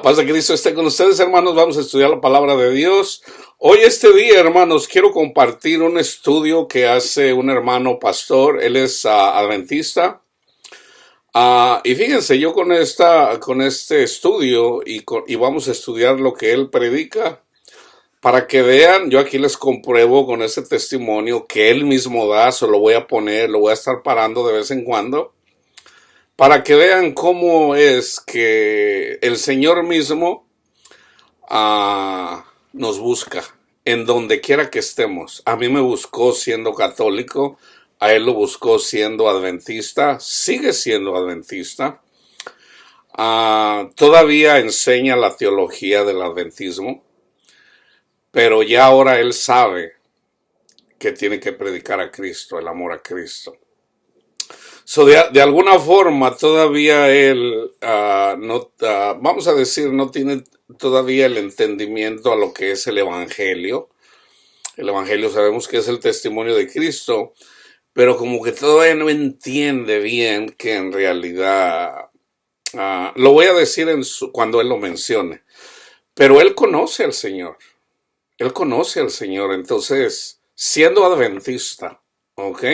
paz de Cristo esté con ustedes, hermanos. Vamos a estudiar la palabra de Dios. Hoy, este día, hermanos, quiero compartir un estudio que hace un hermano pastor. Él es adventista. Y fíjense, yo con este estudio y vamos a estudiar lo que él predica. Para que vean, yo aquí les compruebo con ese testimonio que él mismo da, se lo voy a poner, lo voy a estar parando de vez en cuando. Para que vean cómo es que el Señor mismo nos busca en donde quiera que estemos. A mí me buscó siendo católico, a él lo buscó siendo adventista, sigue siendo adventista. Todavía enseña la teología del adventismo, pero ya ahora él sabe que tiene que predicar a Cristo, el amor a Cristo. De alguna forma todavía él, vamos a decir, no tiene todavía el entendimiento a lo que es el Evangelio. El Evangelio sabemos que es el testimonio de Cristo, pero como que todavía no entiende bien que en realidad, lo voy a decir cuando él lo mencione, pero él conoce al Señor. Él conoce al Señor, entonces, siendo adventista, ¿ok?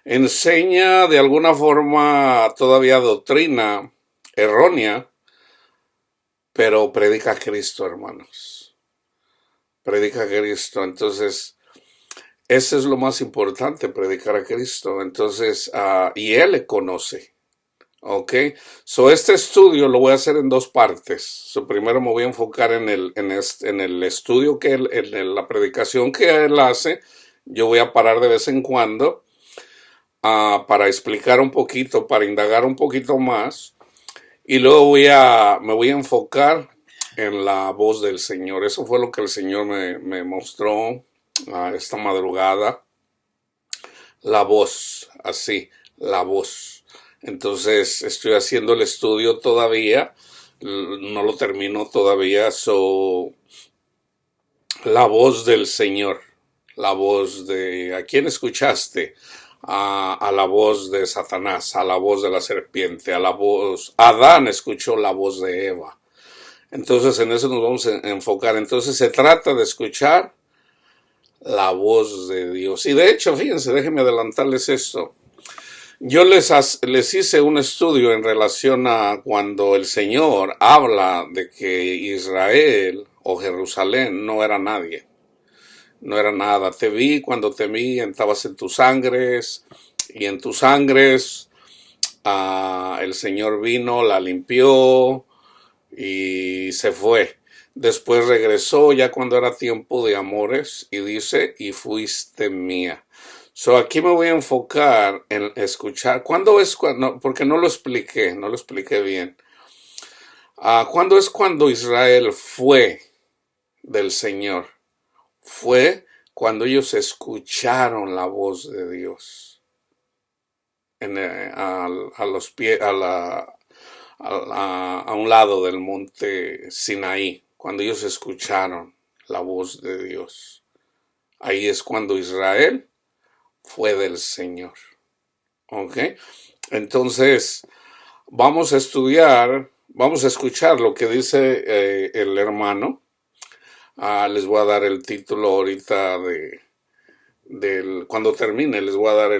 Enseña de alguna forma todavía doctrina errónea, pero predica a Cristo, hermanos. Predica a Cristo. Entonces, eso es lo más importante, predicar a Cristo. Entonces, y él le conoce. ¿Ok? Este estudio lo voy a hacer en dos partes. Primero me voy a enfocar en el estudio en la predicación que él hace. Yo voy a parar de vez en cuando. Para explicar un poquito, para indagar un poquito más, y luego me voy a enfocar en la voz del Señor. Eso fue lo que el Señor me mostró esta madrugada. La voz, así, la voz. Entonces estoy haciendo el estudio todavía, no lo termino todavía. La voz del Señor, la voz de ¿a quién escuchaste? A la voz de Satanás, a la voz de la serpiente, Adán escuchó la voz de Eva. Entonces en eso nos vamos a enfocar. Entonces se trata de escuchar la voz de Dios. Y de hecho, fíjense, déjenme adelantarles esto. Yo les hice un estudio en relación a cuando el Señor habla de que Israel o Jerusalén no era nadie. No era nada. Te vi cuando te vi, estabas en tus sangres, y en tus sangres el Señor vino, la limpió y se fue. Después regresó ya cuando era tiempo de amores y dice, y fuiste mía. Aquí me voy a enfocar en escuchar. ¿Cuándo es cuando? Porque no lo expliqué bien. ¿Cuándo es cuando Israel fue del Señor? Fue cuando ellos escucharon la voz de Dios a un lado del monte Sinaí. Cuando ellos escucharon la voz de Dios, ahí es cuando Israel fue del Señor. ¿Ok? Entonces vamos a escuchar lo que dice el hermano. Les voy a dar el título ahorita cuando termine, les voy a dar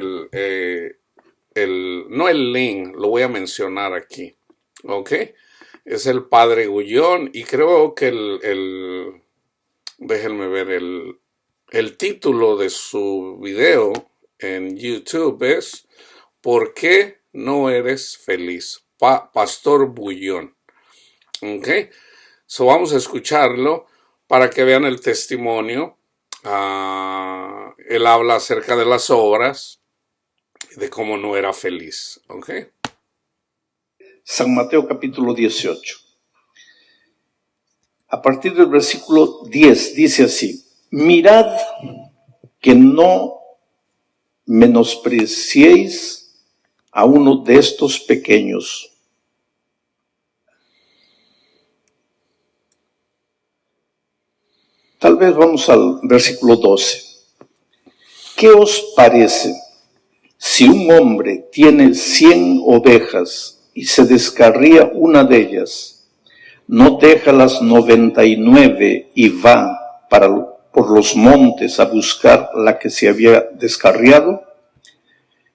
no el link, lo voy a mencionar aquí. ¿Ok? Es el Padre Gullón y creo que déjenme ver, el título de su video en YouTube es ¿Por qué no eres feliz? Pastor Gullón. ¿Ok? Vamos a escucharlo. Para que vean el testimonio. Él habla acerca de las obras y de cómo no era feliz. ¿Ok? San Mateo capítulo 18. A partir del versículo 10 dice así: mirad que no menospreciéis a uno de estos pequeños. Tal vez vamos al versículo 12. ¿Qué os parece si un hombre tiene 100 ovejas y se descarría una de ellas? no deja las 99 y va por los montes a buscar la que se había descarriado?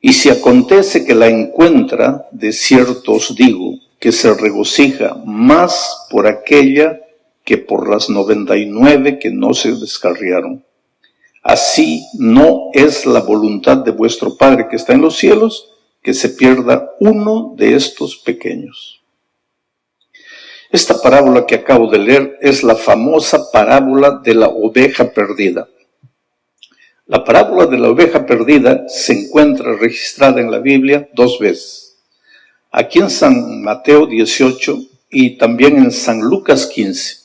Y si acontece que la encuentra, de cierto os digo, que se regocija más por aquella que por las 99 que no se descarriaron. Así no es la voluntad de vuestro Padre que está en los cielos, que se pierda uno de estos pequeños. Esta parábola que acabo de leer es la famosa parábola de la oveja perdida. La parábola de la oveja perdida se encuentra registrada en la Biblia 2 veces. Aquí en San Mateo 18 y también en San Lucas 15.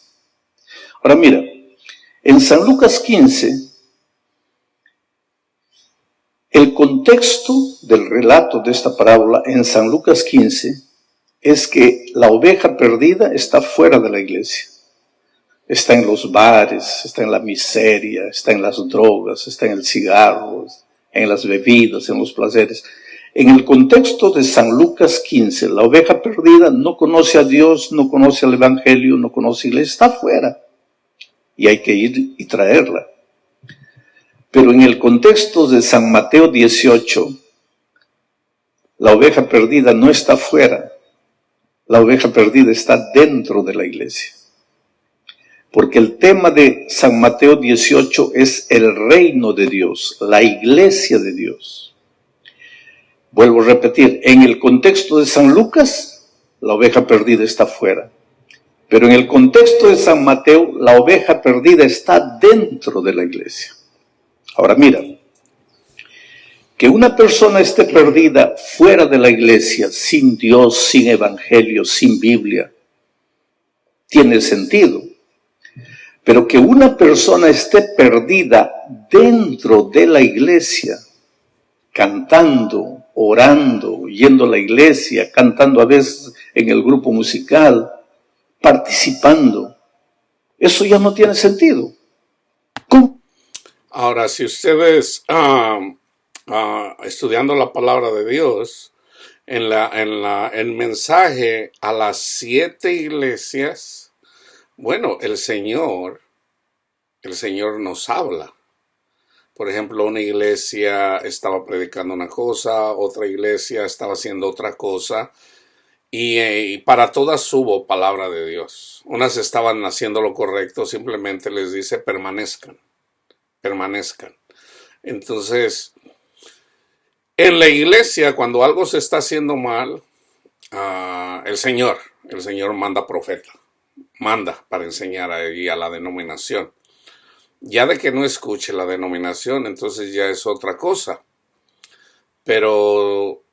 Ahora mira, en San Lucas 15, el contexto del relato de esta parábola en San Lucas 15 es que la oveja perdida está fuera de la iglesia. Está en los bares, está en la miseria, está en las drogas, está en el cigarro, en las bebidas, en los placeres. En el contexto de San Lucas 15, la oveja perdida no conoce a Dios, no conoce al Evangelio, no conoce a la iglesia, está fuera. Y hay que ir y traerla. Pero en el contexto de San Mateo 18, la oveja perdida no está fuera. La oveja perdida está dentro de la iglesia. Porque el tema de San Mateo 18 es el reino de Dios, la iglesia de Dios. Vuelvo a repetir, en el contexto de San Lucas, la oveja perdida está fuera. Pero en el contexto de San Mateo, la oveja perdida está dentro de la iglesia. Ahora mira, que una persona esté perdida fuera de la iglesia, sin Dios, sin evangelio, sin Biblia, tiene sentido. Pero que una persona esté perdida dentro de la iglesia, cantando, orando, yendo a la iglesia, cantando a veces en el grupo musical, participando, eso ya no tiene sentido. ¿Cómo? Ahora, si ustedes estudiando la palabra de Dios, en el mensaje a las 7 iglesias, bueno, el Señor nos habla. Por ejemplo, una iglesia estaba predicando una cosa, otra iglesia estaba haciendo otra cosa, y para todas hubo palabra de Dios. Unas estaban haciendo lo correcto, simplemente les dice permanezcan. Entonces, en la iglesia, cuando algo se está haciendo mal, el Señor manda profeta, manda para enseñar ahí a la denominación. Ya de que no escuche la denominación, entonces ya es otra cosa. Pero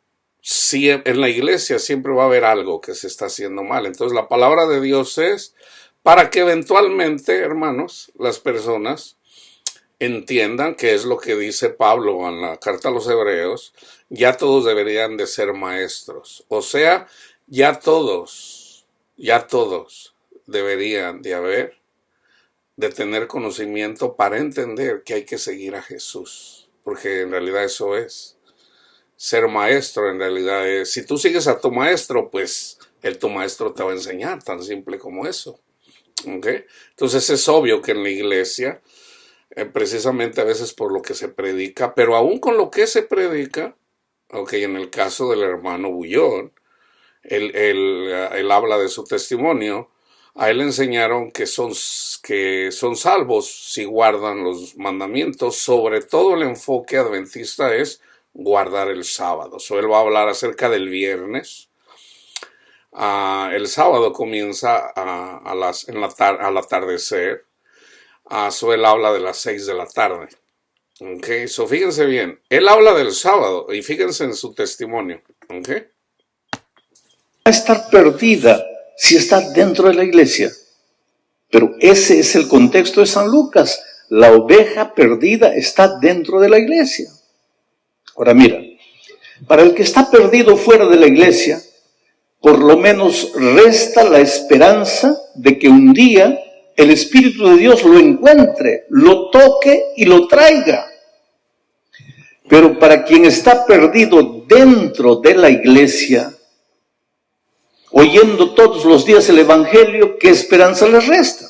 sí, en la iglesia siempre va a haber algo que se está haciendo mal. Entonces la palabra de Dios es para que eventualmente, hermanos, las personas entiendan que es lo que dice Pablo en la carta a los Hebreos, ya todos deberían de ser maestros. O sea, ya todos deberían de tener conocimiento para entender que hay que seguir a Jesús. Porque en realidad eso es. Ser maestro en realidad es, si tú sigues a tu maestro, pues tu maestro te va a enseñar, tan simple como eso. ¿Okay? Entonces es obvio que en la iglesia, precisamente a veces por lo que se predica, pero aún con lo que se predica, en el caso del hermano Bullón, él habla de su testimonio. A él le enseñaron que son salvos si guardan los mandamientos. Sobre todo el enfoque adventista es guardar el sábado. Él va a hablar acerca del viernes. El sábado comienza al atardecer. Él habla de las 6 de la tarde. Fíjense bien. Él habla del sábado y fíjense en su testimonio. Va a estar perdida si está dentro de la iglesia. Pero ese es el contexto de San Lucas. La oveja perdida está dentro de la iglesia. Ahora mira, para el que está perdido fuera de la iglesia, por lo menos resta la esperanza de que un día el Espíritu de Dios lo encuentre, lo toque y lo traiga. Pero para quien está perdido dentro de la iglesia, oyendo todos los días el Evangelio, ¿qué esperanza les resta?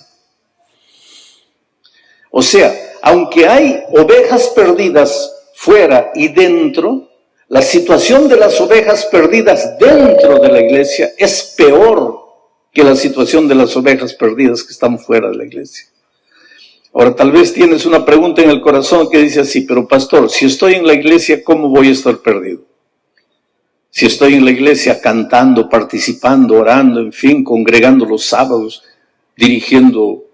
O sea, aunque hay ovejas perdidas fuera y dentro, la situación de las ovejas perdidas dentro de la iglesia es peor que la situación de las ovejas perdidas que están fuera de la iglesia. Ahora, tal vez tienes una pregunta en el corazón que dice así, pero pastor, si estoy en la iglesia, ¿cómo voy a estar perdido? Si estoy en la iglesia cantando, participando, orando, en fin, congregando los sábados, dirigiendo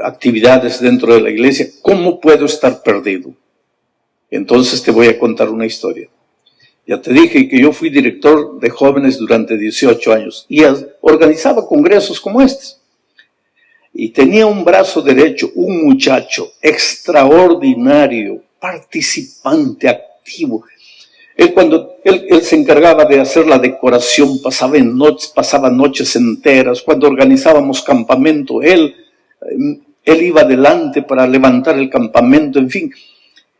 actividades dentro de la iglesia, ¿cómo puedo estar perdido? Entonces te voy a contar una historia. Ya te dije que yo fui director de jóvenes durante 18 años y organizaba congresos como este. Y tenía un brazo derecho, un muchacho extraordinario, participante, activo. Él se encargaba de hacer la decoración, pasaba noches enteras. Cuando organizábamos campamento, él iba adelante para levantar el campamento, en fin.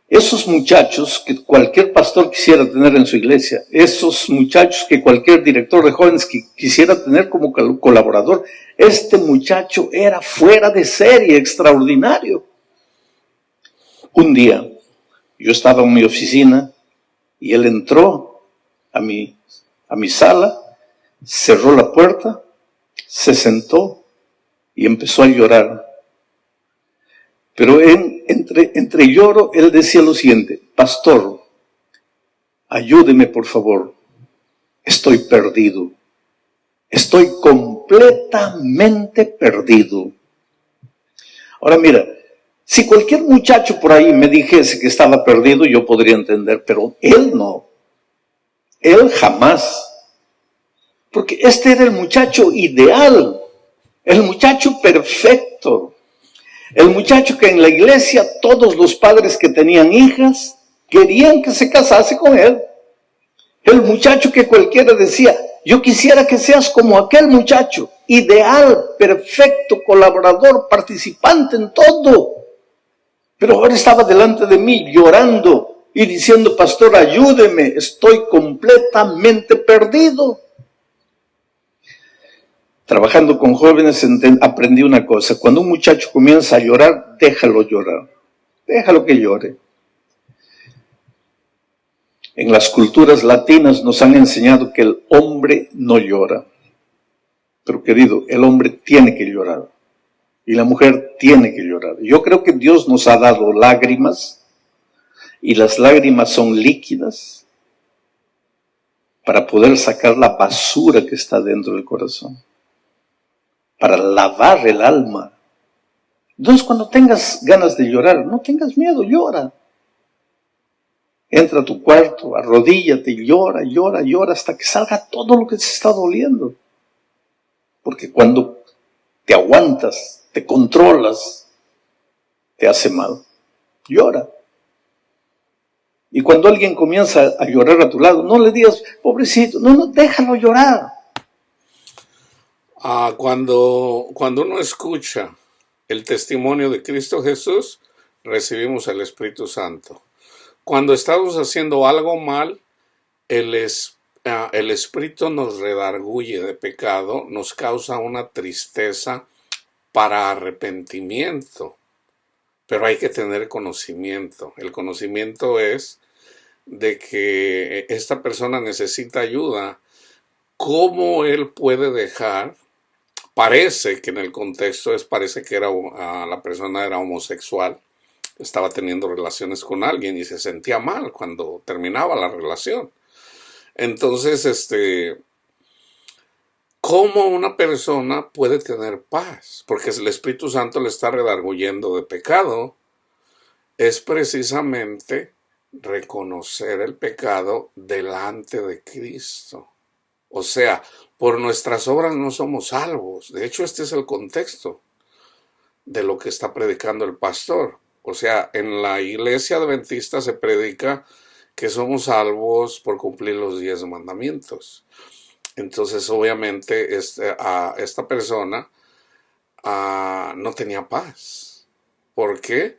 Esos muchachos que cualquier pastor quisiera tener en su iglesia, esos muchachos que cualquier director de jóvenes quisiera tener como colaborador, este muchacho era fuera de serie, extraordinario. Un día, yo estaba en mi oficina y él entró a mi sala, cerró la puerta, se sentó y empezó a llorar. Pero entre lloro, él decía lo siguiente: pastor, ayúdeme por favor, estoy perdido, estoy completamente perdido. Ahora mira, si cualquier muchacho por ahí me dijese que estaba perdido, yo podría entender, pero él no, él jamás, porque este era el muchacho ideal, el muchacho perfecto. El muchacho que en la iglesia todos los padres que tenían hijas querían que se casase con él. El muchacho que cualquiera decía, yo quisiera que seas como aquel muchacho, ideal, perfecto, colaborador, participante en todo. Pero ahora estaba delante de mí llorando y diciendo, pastor, ayúdeme, estoy completamente perdido. Trabajando con jóvenes aprendí una cosa: cuando un muchacho comienza a llorar, déjalo llorar, déjalo que llore. En las culturas latinas nos han enseñado que el hombre no llora. Pero querido, el hombre tiene que llorar y la mujer tiene que llorar. Yo creo que Dios nos ha dado lágrimas y las lágrimas son líquidas para poder sacar la basura que está dentro del corazón, para lavar el alma. Entonces, cuando tengas ganas de llorar, no tengas miedo, llora. Entra a tu cuarto, arrodíllate y llora, llora, llora hasta que salga todo lo que te está doliendo. Porque cuando te aguantas, te controlas, te hace mal. Llora. Y cuando alguien comienza a llorar a tu lado, no le digas, pobrecito, no, déjalo llorar. Cuando uno escucha el testimonio de Cristo Jesús, recibimos el Espíritu Santo. Cuando estamos haciendo algo mal, el Espíritu nos redarguye de pecado, nos causa una tristeza para arrepentimiento. Pero hay que tener conocimiento. El conocimiento es de que esta persona necesita ayuda. ¿Cómo él puede dejar? Parece que en el contexto parece que la persona era homosexual, estaba teniendo relaciones con alguien y se sentía mal cuando terminaba la relación. Entonces, ¿cómo una persona puede tener paz? Porque el Espíritu Santo le está redarguyendo de pecado. Es precisamente reconocer el pecado delante de Cristo. O sea, por nuestras obras no somos salvos. De hecho, este es el contexto de lo que está predicando el pastor. O sea, en la iglesia adventista se predica que somos salvos por cumplir los 10 mandamientos. Entonces, obviamente, esta persona no tenía paz. ¿Por qué?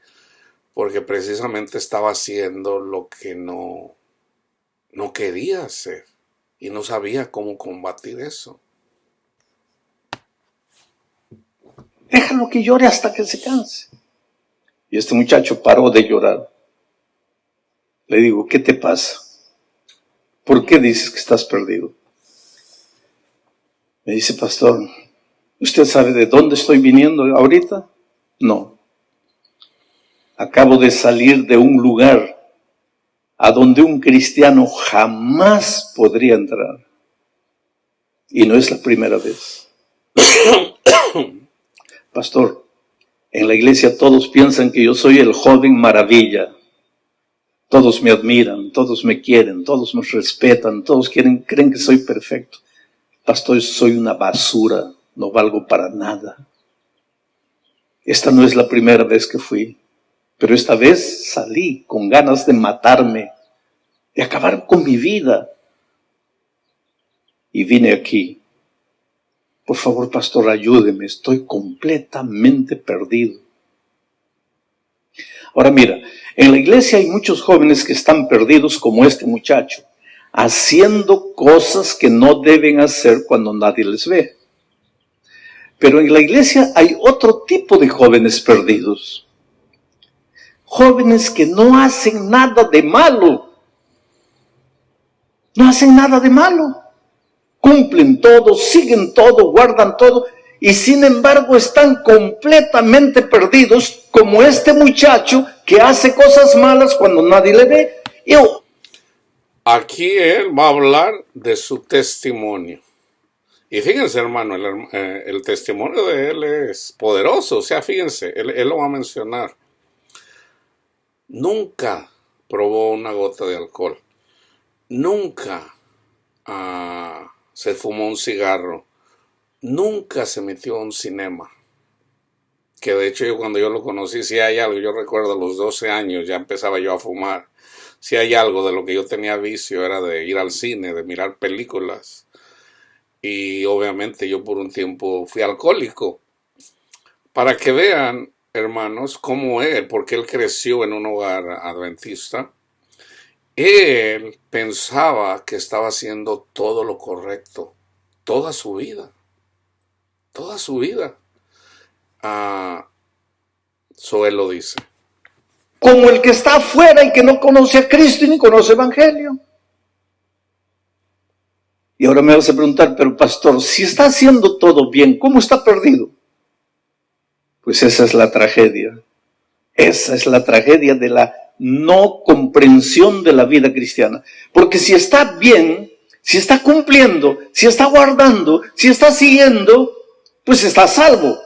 Porque precisamente estaba haciendo lo que no quería hacer y no sabía cómo combatir eso. Déjalo que llore hasta que se canse. Y este muchacho paró de llorar. Le digo, ¿qué te pasa? ¿Por qué dices que estás perdido? Me dice, pastor, ¿usted sabe de dónde estoy viniendo ahorita? No. Acabo de salir de un lugar a donde un cristiano jamás podría entrar. Y no es la primera vez. Pastor, en la iglesia todos piensan que yo soy el joven maravilla. Todos me admiran, todos me quieren, todos me respetan, todos creen que soy perfecto. Pastor, soy una basura, no valgo para nada. Esta no es la primera vez que fui, pero esta vez salí con ganas de matarme, de acabar con mi vida. Y vine aquí. Por favor, pastor, ayúdeme, estoy completamente perdido. Ahora mira, en la iglesia hay muchos jóvenes que están perdidos como este muchacho, haciendo cosas que no deben hacer cuando nadie les ve. Pero en la iglesia hay otro tipo de jóvenes perdidos. Jóvenes que no hacen nada de malo. No hacen nada de malo. Cumplen todo, siguen todo, guardan todo. Y sin embargo están completamente perdidos como este muchacho que hace cosas malas cuando nadie le ve. Aquí él va a hablar de su testimonio. Y fíjense, hermano, el testimonio de él es poderoso. O sea, fíjense, él lo va a mencionar. Nunca probó una gota de alcohol. Nunca se fumó un cigarro. Nunca se metió a un cinema. Que de hecho cuando yo lo conocí, si hay algo, yo recuerdo a los 12 años ya empezaba yo a fumar. Si hay algo de lo que yo tenía vicio era de ir al cine, de mirar películas. Y obviamente yo por un tiempo fui alcohólico. Para que vean, hermanos, cómo él, porque él creció en un hogar adventista, él pensaba que estaba haciendo todo lo correcto, toda su vida. Toda su vida. Él lo dice. Como el que está afuera y que no conoce a Cristo y ni conoce el Evangelio. Y ahora me vas a preguntar, pero pastor, si está haciendo todo bien, ¿cómo está perdido? Pues esa es la tragedia. Esa es la tragedia de la no comprensión de la vida cristiana. Porque si está bien, si está cumpliendo, si está guardando, si está siguiendo, pues está a salvo.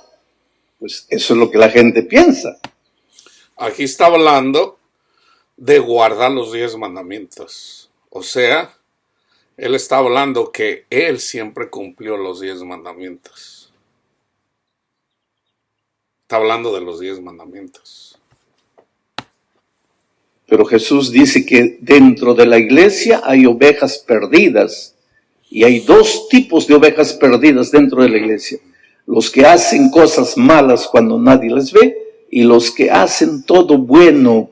Pues eso es lo que la gente piensa. Aquí está hablando de guardar los 10 mandamientos. O sea, él está hablando que él siempre cumplió los 10 mandamientos. Está hablando de los 10 mandamientos. Pero Jesús dice que dentro de la iglesia hay ovejas perdidas. Y hay dos tipos de ovejas perdidas dentro de la iglesia. Los que hacen cosas malas cuando nadie les ve y los que hacen todo bueno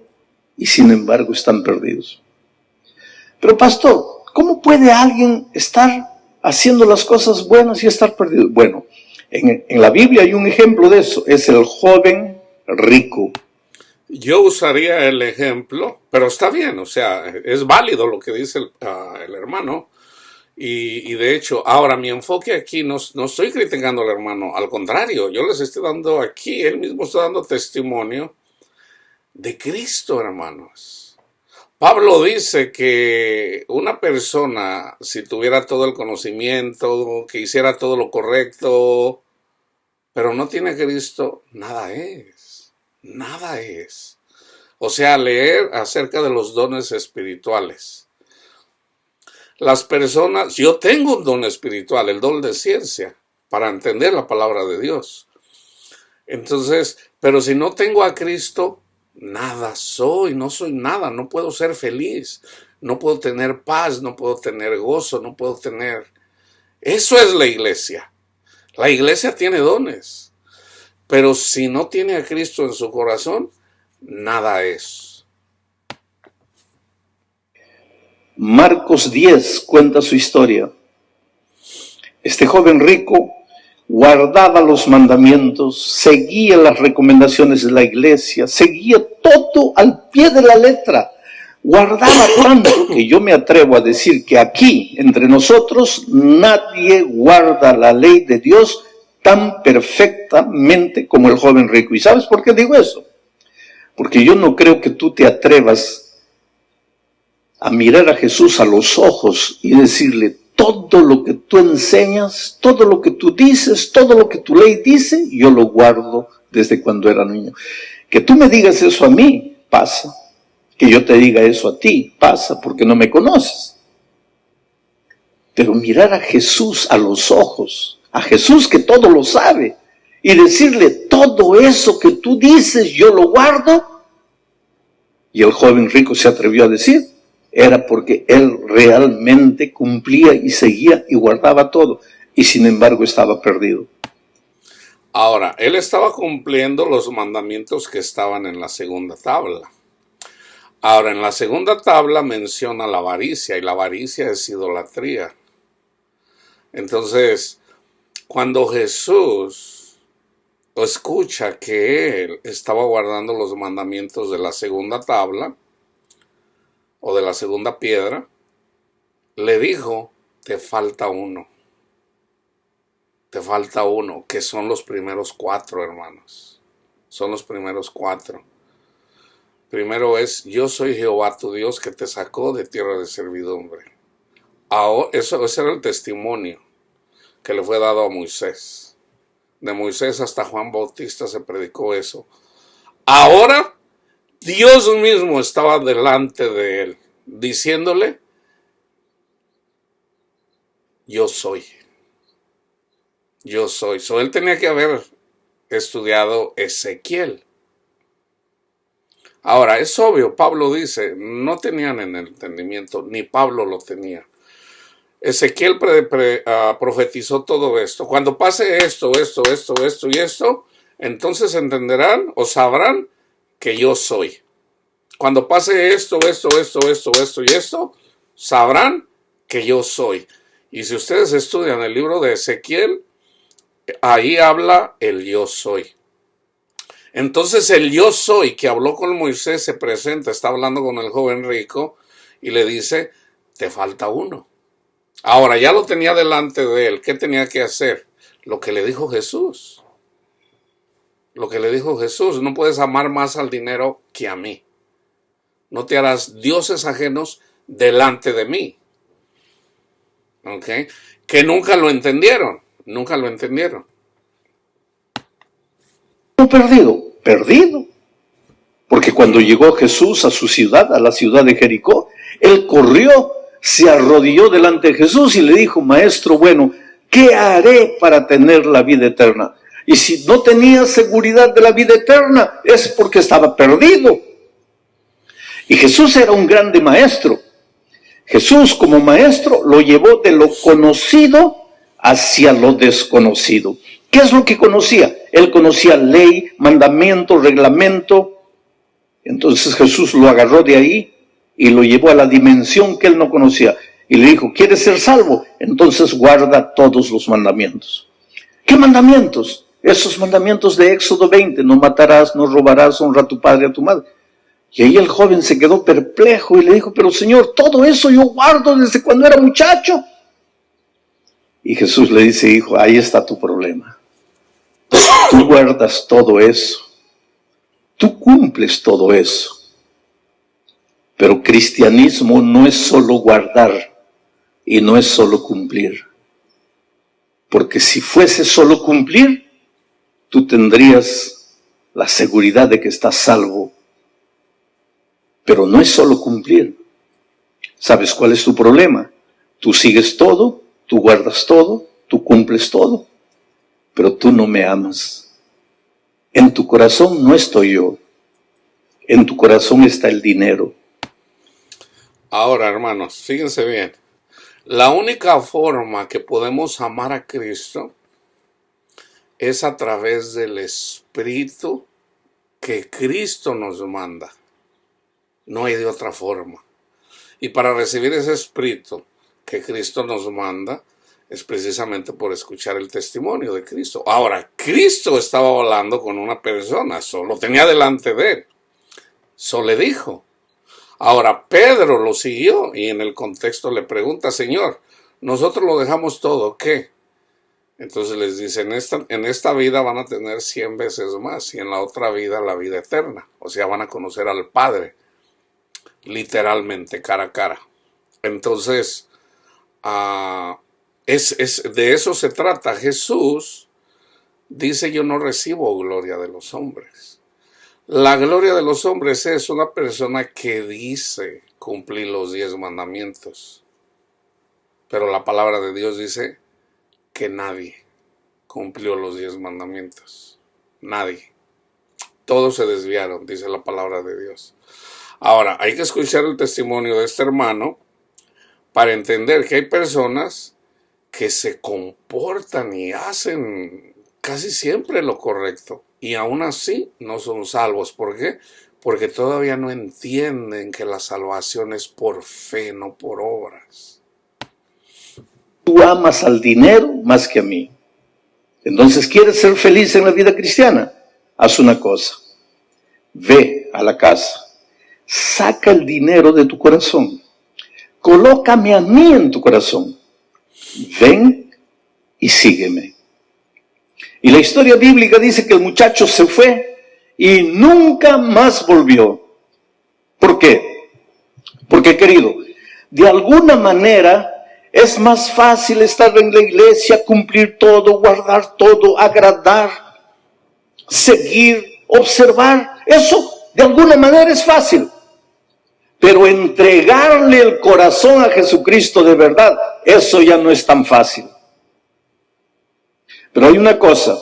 y sin embargo están perdidos. Pero pastor, ¿cómo puede alguien estar haciendo las cosas buenas y estar perdido? Bueno, en la Biblia hay un ejemplo de eso, es el joven rico. Yo usaría el ejemplo, pero está bien, o sea, es válido lo que dice el hermano. Y de hecho, ahora mi enfoque aquí no estoy criticando al hermano, al contrario, yo les estoy dando aquí, él mismo está dando testimonio de Cristo, hermanos. Pablo dice que una persona, si tuviera todo el conocimiento, que hiciera todo lo correcto, pero no tiene a Cristo, nada es, nada es. O sea, leer acerca de los dones espirituales. Las personas, yo tengo un don espiritual, el don de ciencia, para entender la palabra de Dios. Entonces, pero si no tengo a Cristo, nada soy, no soy nada, no puedo ser feliz, no puedo tener paz, no puedo tener gozo, no puedo tener... Eso es la iglesia. La iglesia tiene dones, pero si no tiene a Cristo en su corazón, nada es. Marcos 10 cuenta su historia. Este joven rico guardaba los mandamientos, seguía las recomendaciones de la iglesia, seguía todo al pie de la letra. Guardaba tanto que yo me atrevo a decir que aquí, entre nosotros, nadie guarda la ley de Dios tan perfectamente como el joven rico. ¿Y sabes por qué digo eso? Porque yo no creo que tú te atrevas a mirar a Jesús a los ojos y decirle: todo lo que tú enseñas, todo lo que tú dices, todo lo que tu ley dice, yo lo guardo desde cuando era niño. Que tú me digas eso a mí, pasa. Que yo te diga eso a ti, pasa, porque no me conoces. Pero mirar a Jesús a los ojos, a Jesús que todo lo sabe, y decirle: todo eso que tú dices, yo lo guardo. Y el joven rico se atrevió a decir: era porque él realmente cumplía y seguía y guardaba todo, y sin embargo estaba perdido. Ahora, él estaba cumpliendo los mandamientos que estaban en la segunda tabla. Ahora, en la segunda tabla menciona la avaricia, y la avaricia es idolatría. Entonces, cuando Jesús escucha que él estaba guardando los mandamientos de la segunda tabla, o de la segunda piedra, le dijo: te falta uno. Te falta uno, que son los primeros 4, hermanos. Son los primeros 4. Primero es: yo soy Jehová tu Dios que te sacó de tierra de servidumbre. Ahora, ese era el testimonio que le fue dado a Moisés. De Moisés hasta Juan Bautista se predicó eso. Ahora Dios mismo estaba delante de él, diciéndole: yo soy. Yo soy. Él tenía que haber estudiado Ezequiel. Ahora, es obvio, Pablo dice, no tenían en el entendimiento, ni Pablo lo tenía. Ezequiel profetizó todo esto. Cuando pase esto y esto, entonces entenderán o sabrán que yo soy. Cuando pase esto y esto, sabrán que yo soy. Y si ustedes estudian el libro de Ezequiel, ahí habla el yo soy. Entonces el yo soy que habló con Moisés se presenta, está hablando con el joven rico y le dice: te falta uno. Ahora ya lo tenía delante de él. ¿Qué tenía que hacer? Lo que le dijo Jesús. Lo que le dijo Jesús: no puedes amar más al dinero que a mí. No te harás dioses ajenos delante de mí. ¿Ok? Que nunca lo entendieron. Nunca lo entendieron. Perdido. Porque cuando llegó Jesús a su ciudad, a la ciudad de Jericó, él corrió, se arrodilló delante de Jesús y le dijo: maestro bueno, ¿qué haré para tener la vida eterna? Y si no tenía seguridad de la vida eterna, es porque estaba perdido. Y Jesús era un grande maestro. Jesús, como maestro, lo llevó de lo conocido hacia lo desconocido. ¿Qué es lo que conocía? Él conocía ley, mandamiento, reglamento. Entonces Jesús lo agarró de ahí y lo llevó a la dimensión que él no conocía. Y le dijo: ¿quieres ser salvo? Entonces guarda todos los mandamientos. ¿Qué mandamientos? Esos mandamientos de Éxodo 20. No matarás, no robarás, honra a tu padre y a tu madre. Y ahí el joven se quedó perplejo y le dijo: pero Señor, todo eso yo guardo desde cuando era muchacho. Y Jesús le dice: hijo, ahí está tu problema. Tú guardas todo eso. Tú cumples todo eso. Pero cristianismo no es solo guardar y no es solo cumplir. Porque si fuese solo cumplir, tú tendrías la seguridad de que estás salvo. Pero no es solo cumplir. ¿Sabes cuál es tu problema? Tú sigues todo, tú guardas todo, tú cumples todo, pero tú no me amas. En tu corazón no estoy yo. En tu corazón está el dinero. Ahora, hermanos, fíjense bien. La única forma que podemos amar a Cristo es a través del Espíritu que Cristo nos manda. No hay de otra forma. Y para recibir ese Espíritu que Cristo nos manda, es precisamente por escuchar el testimonio de Cristo. Ahora, Cristo estaba hablando con una persona, solo tenía delante de él. Solo le dijo. Ahora, Pedro lo siguió y en el contexto le pregunta, Señor, nosotros lo dejamos todo, ¿qué? Entonces les dice, en esta vida van a tener 100 veces más y en la otra vida la vida eterna. O sea, van a conocer al Padre, literalmente, cara a cara. Entonces, de eso se trata. Jesús dice, yo no recibo gloria de los hombres. La gloria de los hombres es una persona que dice cumplir los 10 mandamientos. Pero la palabra de Dios dice que nadie cumplió los 10 mandamientos. Nadie. Todos se desviaron, dice la palabra de Dios. Ahora, hay que escuchar el testimonio de este hermano para entender que hay personas que se comportan y hacen casi siempre lo correcto y aún así no son salvos. ¿Por qué? Porque todavía no entienden que la salvación es por fe, no por obras. Tú amas al dinero más que a mí. Entonces, ¿quieres ser feliz en la vida cristiana? Haz una cosa. Ve a la casa. Saca el dinero de tu corazón. Colócame a mí en tu corazón. Ven y sígueme. Y la historia bíblica dice que el muchacho se fue y nunca más volvió. ¿Por qué? Porque, querido, de alguna manera es más fácil estar en la iglesia, cumplir todo, guardar todo, agradar, seguir, observar. Eso de alguna manera es fácil. Pero entregarle el corazón a Jesucristo de verdad, eso ya no es tan fácil. Pero hay una cosa.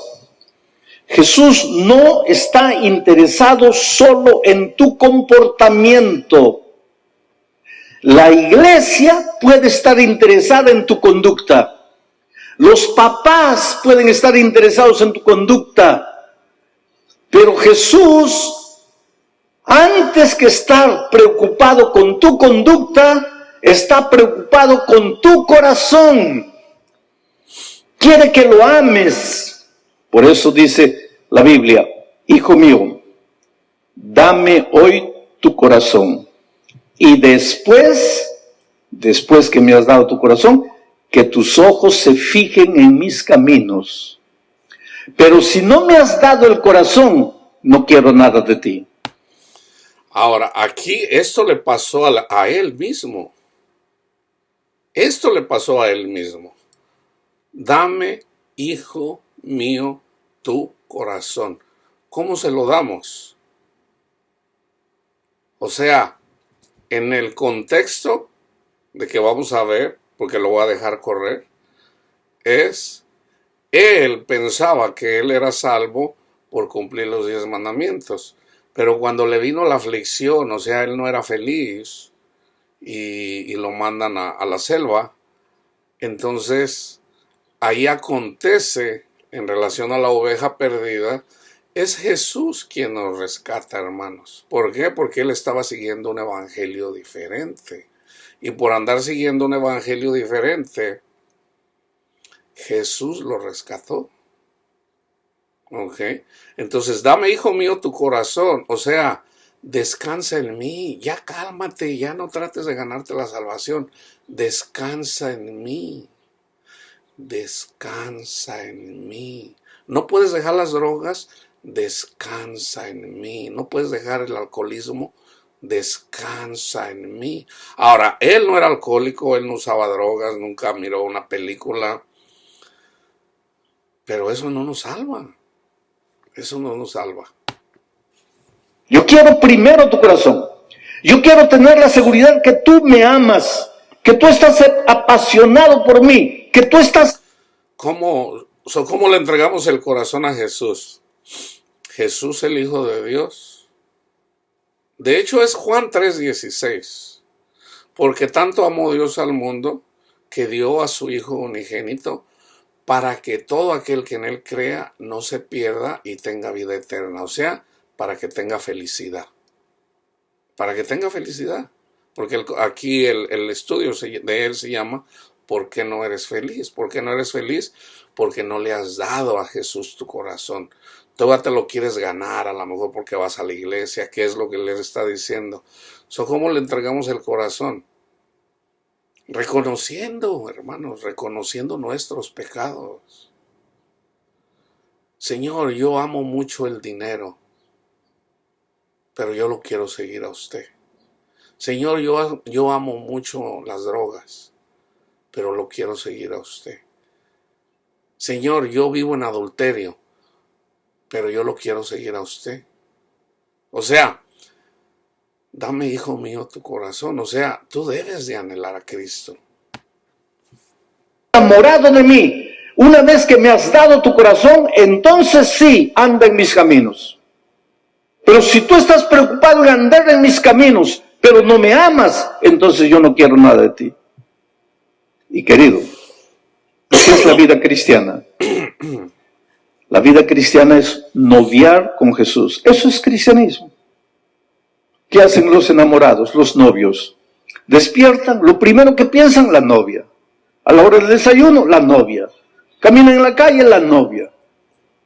Jesús no está interesado solo en tu comportamiento. La iglesia puede estar interesada en tu conducta. Los papás pueden estar interesados en tu conducta. Pero Jesús, antes que estar preocupado con tu conducta, está preocupado con tu corazón. Quiere que lo ames. Por eso dice la Biblia, hijo mío, dame hoy tu corazón. Y después que me has dado tu corazón, que tus ojos se fijen en mis caminos. Pero si no me has dado el corazón, no quiero nada de ti. Ahora, aquí esto le pasó a él mismo. Esto le pasó a él mismo. Dame, hijo mío, tu corazón. ¿Cómo se lo damos? O sea, en el contexto de que vamos a ver, porque lo voy a dejar correr, él pensaba que él era salvo por cumplir los 10 mandamientos. Pero cuando le vino la aflicción, o sea, él no era feliz y lo mandan a la selva, entonces ahí acontece en relación a la oveja perdida, es Jesús quien nos rescata, hermanos. ¿Por qué? Porque él estaba siguiendo un evangelio diferente. Y por andar siguiendo un evangelio diferente, Jesús lo rescató. ¿Ok? Entonces, dame, hijo mío, tu corazón. O sea, descansa en mí. Ya cálmate, ya no trates de ganarte la salvación. Descansa en mí. Descansa en mí. ¿No puedes dejar las drogas? Descansa en mí. ¿No puedes dejar el alcoholismo? Descansa en mí. Ahora, él no era alcohólico, él no usaba drogas, nunca miró una película. Pero eso no nos salva. Eso no nos salva. Yo quiero primero tu corazón. Yo quiero tener la seguridad que tú me amas, que tú estás apasionado por mí, que tú estás... ¿Cómo le entregamos el corazón a Jesús? Jesús, el Hijo de Dios. De hecho, es Juan 3:16. Porque tanto amó Dios al mundo que dio a su Hijo unigénito para que todo aquel que en él crea no se pierda y tenga vida eterna. O sea, para que tenga felicidad. Para que tenga felicidad. Porque aquí el estudio de él se llama ¿por qué no eres feliz? ¿Por qué no eres feliz? Porque no le has dado a Jesús tu corazón. Todavía te lo quieres ganar, a lo mejor porque vas a la iglesia. ¿Qué es lo que les está diciendo? ¿Cómo le entregamos el corazón? Reconociendo, hermanos, reconociendo nuestros pecados. Señor, yo amo mucho el dinero, pero yo lo quiero seguir a usted. Señor, yo amo mucho las drogas, pero lo quiero seguir a usted. Señor, yo vivo en adulterio, pero yo lo quiero seguir a usted. O sea, dame, hijo mío, tu corazón. O sea, tú debes de anhelar a Cristo. Enamorado de mí, una vez que me has dado tu corazón, entonces sí, anda en mis caminos. Pero si tú estás preocupado en andar en mis caminos, pero no me amas, entonces yo no quiero nada de ti. Y querido, ¿qué es la vida cristiana? La vida cristiana es noviar con Jesús. Eso es cristianismo. ¿Qué hacen los enamorados, los novios? Despiertan, lo primero que piensan, la novia. A la hora del desayuno, la novia. Caminan en la calle, la novia.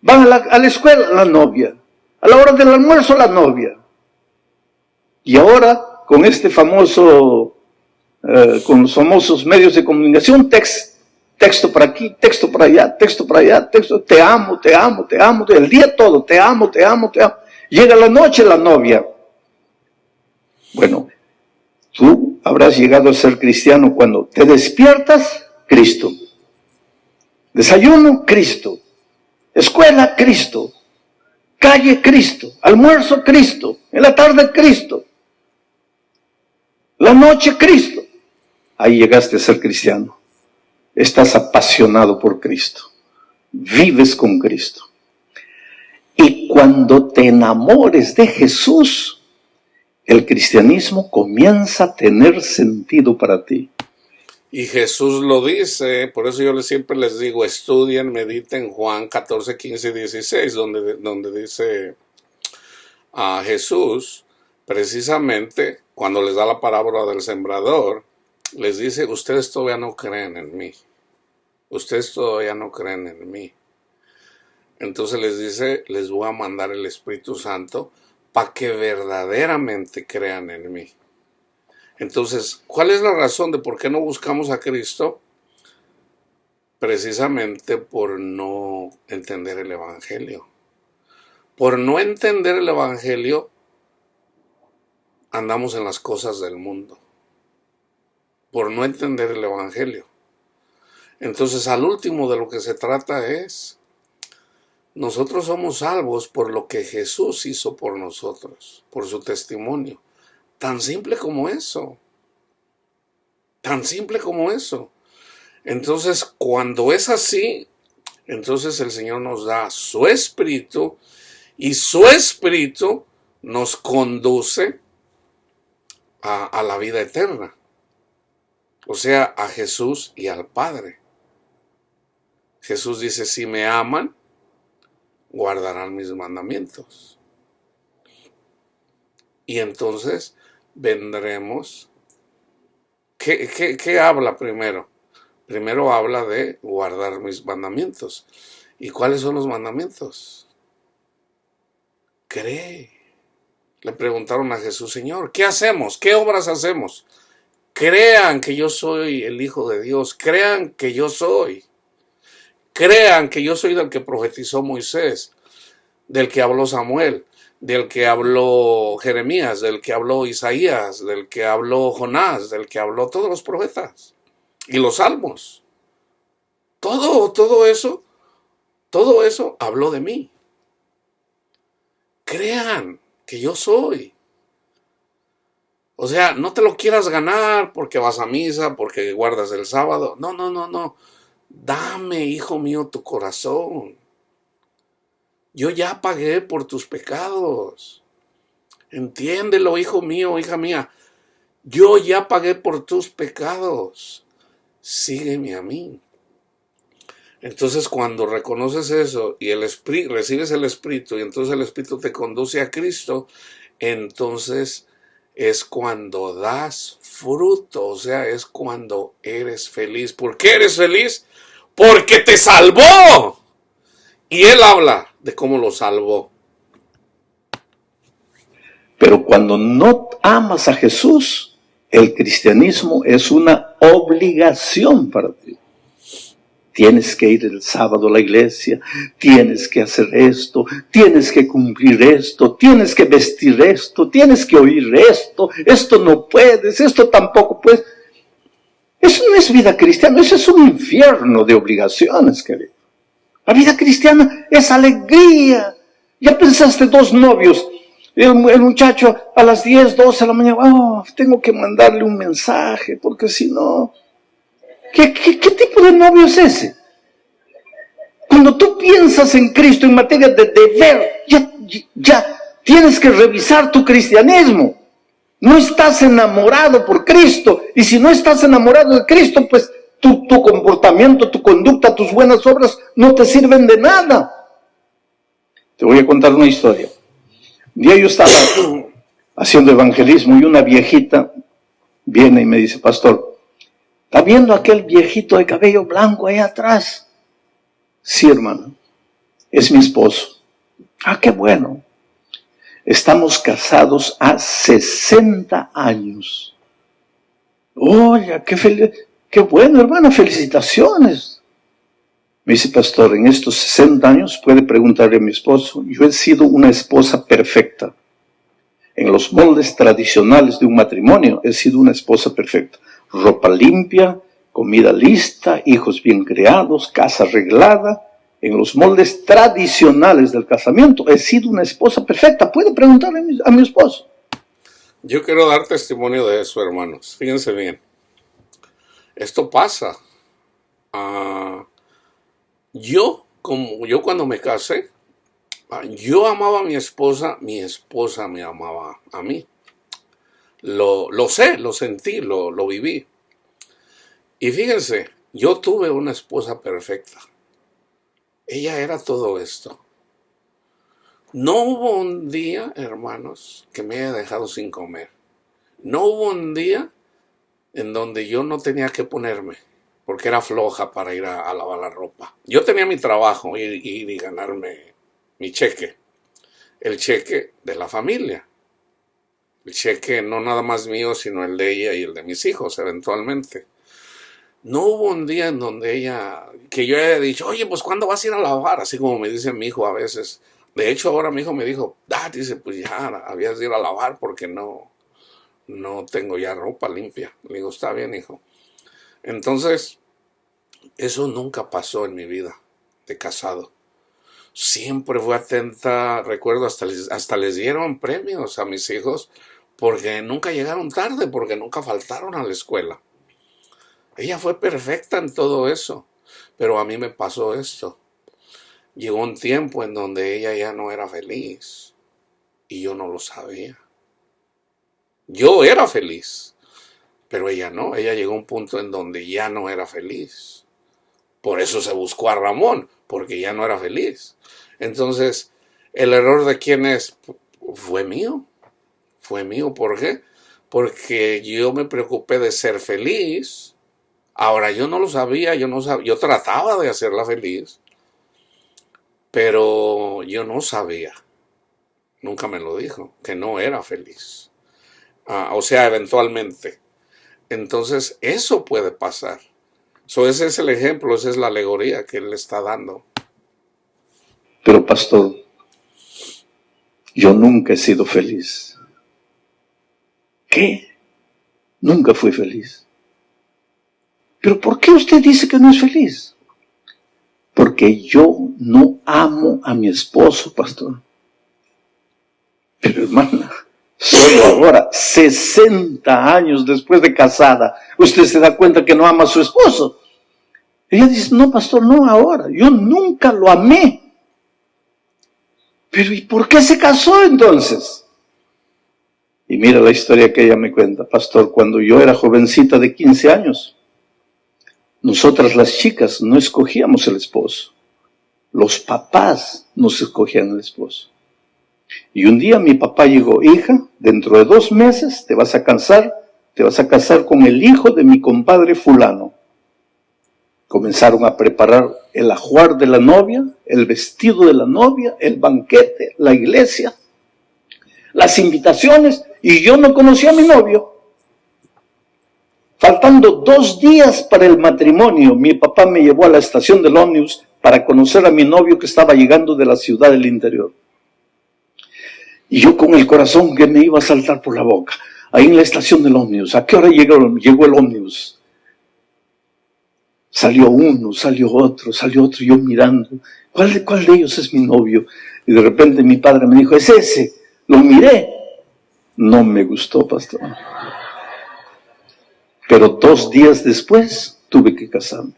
Van a la escuela, la novia. A la hora del almuerzo, la novia. Y ahora, con este famoso, con los famosos medios de comunicación, texto para aquí, texto para allá, texto para allá, texto, te amo, te amo, te amo, el día todo, te amo, te amo, te amo. Llega la noche la novia. Bueno, tú habrás llegado a ser cristiano cuando te despiertas, Cristo. Desayuno, Cristo. Escuela, Cristo. Calle, Cristo. Almuerzo, Cristo. En la tarde, Cristo. La noche, Cristo. Ahí llegaste a ser cristiano. Estás apasionado por Cristo. Vives con Cristo. Y cuando te enamores de Jesús, el cristianismo comienza a tener sentido para ti. Y Jesús lo dice, por eso yo siempre les digo, estudien, mediten Juan 14, 15 y 16, donde dice a Jesús, precisamente cuando les da la parábola del sembrador, les dice, ustedes todavía no creen en mí. Ustedes todavía no creen en mí. Entonces les dice, les voy a mandar el Espíritu Santo para que verdaderamente crean en mí. Entonces, ¿cuál es la razón de por qué no buscamos a Cristo? Precisamente por no entender el Evangelio. Por no entender el Evangelio, andamos en las cosas del mundo. Por no entender el Evangelio. Entonces, al último de lo que se trata es, nosotros somos salvos por lo que Jesús hizo por nosotros, por su testimonio. Tan simple como eso. Tan simple como eso. Entonces, cuando es así, entonces el Señor nos da su Espíritu y su Espíritu nos conduce a la vida eterna. O sea, a Jesús y al Padre. Jesús dice, si me aman, guardarán mis mandamientos. Y entonces vendremos. ¿Qué habla primero? Primero habla de guardar mis mandamientos. ¿Y cuáles son los mandamientos? Cree. Le preguntaron a Jesús, Señor, ¿qué hacemos? ¿Qué obras hacemos? Crean que yo soy el Hijo de Dios. Crean que yo soy. Crean que yo soy del que profetizó Moisés, del que habló Samuel, del que habló Jeremías, del que habló Isaías, del que habló Jonás, del que habló todos los profetas y los salmos. Todo eso habló de mí. Crean que yo soy. O sea, no te lo quieras ganar porque vas a misa, porque guardas el sábado. No. Dame, hijo mío, tu corazón. Yo ya pagué por tus pecados. Entiéndelo, hijo mío, hija mía. Yo ya pagué por tus pecados. Sígueme a mí. Entonces, cuando reconoces eso y recibes el Espíritu y entonces el Espíritu te conduce a Cristo, entonces es cuando das fruto, o sea, es cuando eres feliz. ¿Por qué eres feliz? Porque te salvó. Y él habla de cómo lo salvó. Pero cuando no amas a Jesús, el cristianismo es una obligación para ti. Tienes que ir el sábado a la iglesia, tienes que hacer esto, tienes que cumplir esto, tienes que vestir esto, tienes que oír esto no puedes, esto tampoco puedes. Eso no es vida cristiana, eso es un infierno de obligaciones, querido. La vida cristiana es alegría. Ya pensaste 2 novios, el muchacho a las 10, 12 de la mañana, tengo que mandarle un mensaje, porque si no... ¿Qué tipo de novio es ese? Cuando tú piensas en Cristo en materia de deber, ya tienes que revisar tu cristianismo. No estás enamorado por Cristo. Y si no estás enamorado de Cristo, pues tu comportamiento, tu conducta, tus buenas obras no te sirven de nada. Te voy a contar una historia. Un día yo estaba haciendo evangelismo y una viejita viene y me dice, pastor, ¿está viendo aquel viejito de cabello blanco ahí atrás? Sí, hermano, es mi esposo. Ah, qué bueno. Estamos casados a 60 años. Oye, qué bueno, hermano, felicitaciones. Me dice, pastor, en estos 60 años puede preguntarle a mi esposo, yo he sido una esposa perfecta. En los moldes tradicionales de un matrimonio, he sido una esposa perfecta. Ropa limpia, comida lista, hijos bien criados, casa arreglada. En los moldes tradicionales del casamiento, he sido una esposa perfecta. Puede preguntarle a mi esposo. Yo quiero dar testimonio de eso, hermanos. Fíjense bien. Esto pasa. Yo cuando me casé, yo amaba a mi esposa me amaba a mí. Lo sé, lo sentí, lo viví. Y fíjense, yo tuve una esposa perfecta. Ella era todo esto. No hubo un día, hermanos, que me haya dejado sin comer. No hubo un día en donde yo no tenía que ponerme, porque era floja para ir a lavar la ropa. Yo tenía mi trabajo, ir y ganarme mi cheque. El cheque de la familia. El cheque no nada más mío, sino el de ella y el de mis hijos, eventualmente. No hubo un día en donde que yo haya dicho, oye, pues ¿cuándo vas a ir a lavar? Así como me dice mi hijo a veces. De hecho, ahora mi hijo me dijo, dice, pues ya habías de ir a lavar porque no tengo ya ropa limpia. Le digo, está bien, hijo. Entonces, eso nunca pasó en mi vida de casado. Siempre fue atenta, recuerdo, hasta les dieron premios a mis hijos porque nunca llegaron tarde, porque nunca faltaron a la escuela. Ella fue perfecta en todo eso, pero a mí me pasó esto. Llegó un tiempo en donde ella ya no era feliz y yo no lo sabía. Yo era feliz, pero ella no. Ella llegó a un punto en donde ya no era feliz. Por eso se buscó a Ramón, porque ya no era feliz. Entonces, ¿el error de quién es? Fue mío. Fue mío, ¿por qué? Porque yo me preocupé de ser feliz. Ahora, yo no lo sabía, yo trataba de hacerla feliz, pero yo no sabía, nunca me lo dijo, que no era feliz. O sea, eventualmente. Entonces, eso puede pasar. Ese es el ejemplo, esa es la alegoría que él le está dando. Pero pastor, yo nunca he sido feliz. ¿Qué? Nunca fui feliz. ¿Pero por qué usted dice que no es feliz? Porque yo no amo a mi esposo, pastor. Pero hermana, solo ahora, 60 años después de casada, usted se da cuenta que no ama a su esposo. Ella dice, no, pastor, no ahora. Yo nunca lo amé. Pero ¿y por qué se casó entonces? Y mira la historia que ella me cuenta, pastor, cuando yo era jovencita de 15 años, nosotras las chicas no escogíamos el esposo. Los papás nos escogían el esposo. Y un día mi papá llegó: hija, dentro de 2 meses te vas a casar con el hijo de mi compadre fulano. Comenzaron a preparar el ajuar de la novia, el vestido de la novia, el banquete, la iglesia, las invitaciones, y yo no conocía a mi novio. Faltando 2 días para el matrimonio, mi papá me llevó a la estación del ómnibus para conocer a mi novio que estaba llegando de la ciudad del interior. Y yo con el corazón que me iba a saltar por la boca, ahí en la estación del ómnibus. ¿A qué hora llegó el ómnibus? Salió uno, salió otro, yo mirando. ¿Cuál de ellos es mi novio? Y de repente mi padre me dijo: es ese. Lo miré. No me gustó, pastor. Pero 2 días después tuve que casarme.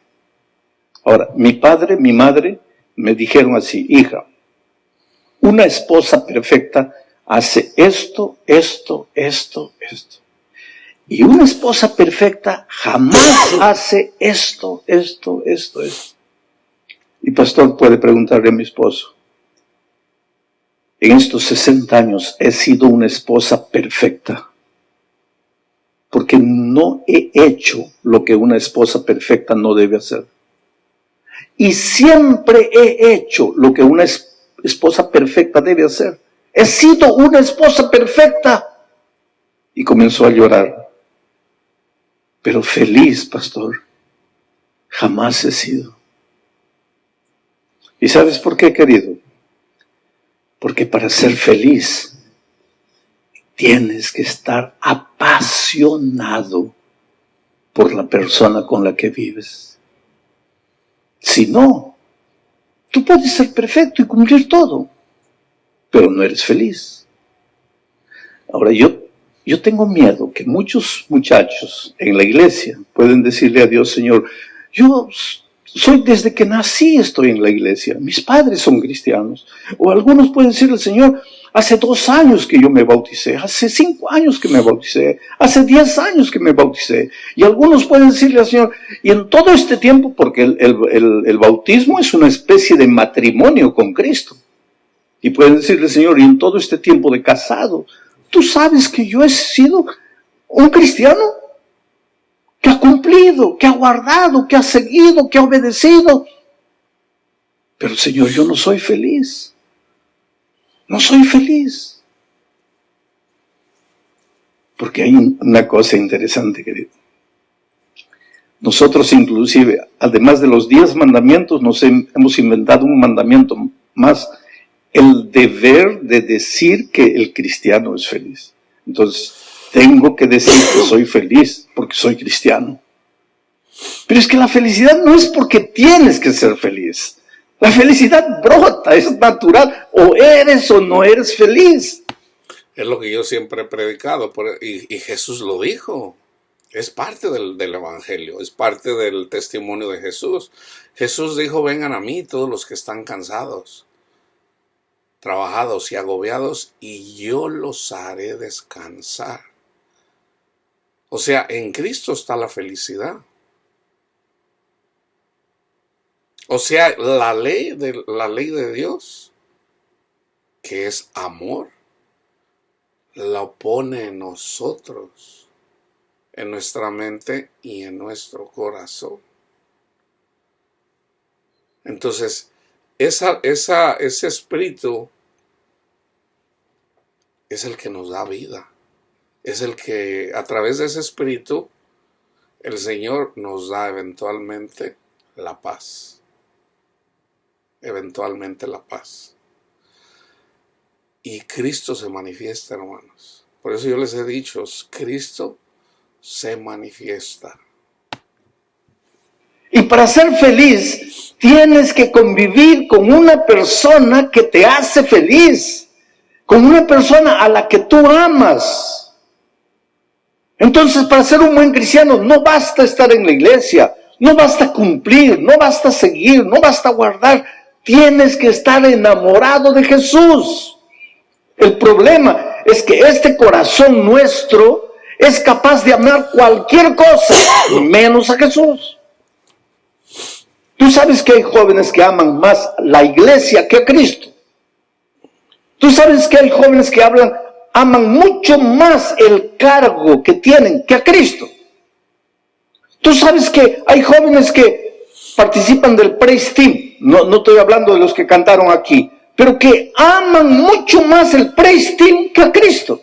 Ahora, mi padre, mi madre me dijeron así: hija, una esposa perfecta hace esto. Y una esposa perfecta jamás hace esto. Y pastor puede preguntarle a mi esposo: en estos 60 años he sido una esposa perfecta, porque no he hecho lo que una esposa perfecta no debe hacer. Y siempre he hecho lo que una esposa perfecta debe hacer. He sido una esposa perfecta. Y comenzó a llorar. Pero feliz, pastor, jamás he sido. ¿Y sabes por qué, querido? Porque para ser feliz tienes que estar apasionado por la persona con la que vives. Si no, tú puedes ser perfecto y cumplir todo, pero no eres feliz. Ahora, yo tengo miedo que muchos muchachos en la iglesia pueden decirle a Dios: Señor, yo desde que nací estoy en la iglesia, mis padres son cristianos. O algunos pueden decirle: Señor, hace 2 años que yo me bauticé, hace 5 años que me bauticé, hace 10 años que me bauticé. Y algunos pueden decirle al Señor: y en todo este tiempo, porque el bautismo es una especie de matrimonio con Cristo. Y pueden decirle: Señor, y en todo este tiempo de casado, tú sabes que yo he sido un cristiano que ha cumplido, que ha guardado, que ha seguido, que ha obedecido. Pero Señor, yo no soy feliz. No soy feliz. Porque hay una cosa interesante, querido. Nosotros inclusive, además de los 10 mandamientos, nos hemos inventado un mandamiento más: el deber de decir que el cristiano es feliz. Entonces, tengo que decir que soy feliz porque soy cristiano. Pero es que la felicidad no es porque tienes que ser feliz. La felicidad brota, es natural. O eres o no eres feliz. Es lo que yo siempre he predicado, y Jesús lo dijo. Es parte del evangelio, es parte del testimonio de Jesús. Jesús dijo: vengan a mí todos los que están cansados, trabajados y agobiados, y yo los haré descansar. O sea, en Cristo está la felicidad. O sea, la ley de Dios, que es amor, la pone en nosotros, en nuestra mente y en nuestro corazón. Entonces, ese espíritu es el que nos da vida. Es el que, a través de ese espíritu, el Señor nos da eventualmente la paz. Eventualmente la paz. Y Cristo se manifiesta, hermanos. Por eso yo les he dicho: Cristo se manifiesta. Y para ser feliz, tienes que convivir con una persona que te hace feliz. Con una persona a la que tú amas. Entonces, para ser un buen cristiano, no basta estar en la iglesia. No basta cumplir, no basta seguir, no basta guardar. Tienes que estar enamorado de Jesús. El problema es que este corazón nuestro es capaz de amar cualquier cosa, menos a Jesús. Tú sabes que hay jóvenes que aman más la iglesia que a Cristo. Tú sabes que hay jóvenes que aman mucho más el cargo que tienen que a Cristo. Tú sabes que hay jóvenes que participan del praise team, no estoy hablando de los que cantaron aquí, pero que aman mucho más el praise team que a Cristo.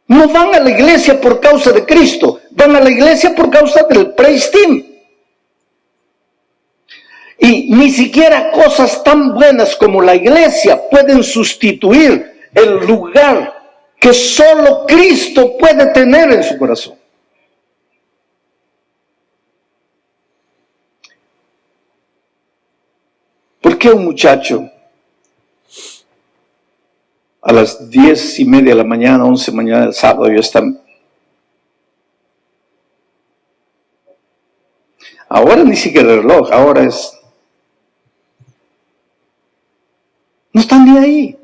No van a la iglesia por causa de Cristo, van a la iglesia por causa del praise team. Y ni siquiera cosas tan buenas como la iglesia pueden sustituir el lugar que solo Cristo puede tener en su corazón. ¿Por qué un muchacho a las 10:30 de la mañana, 11 de la mañana del sábado ya está? Ahora ni siquiera el reloj, ahora es... No están ni ahí.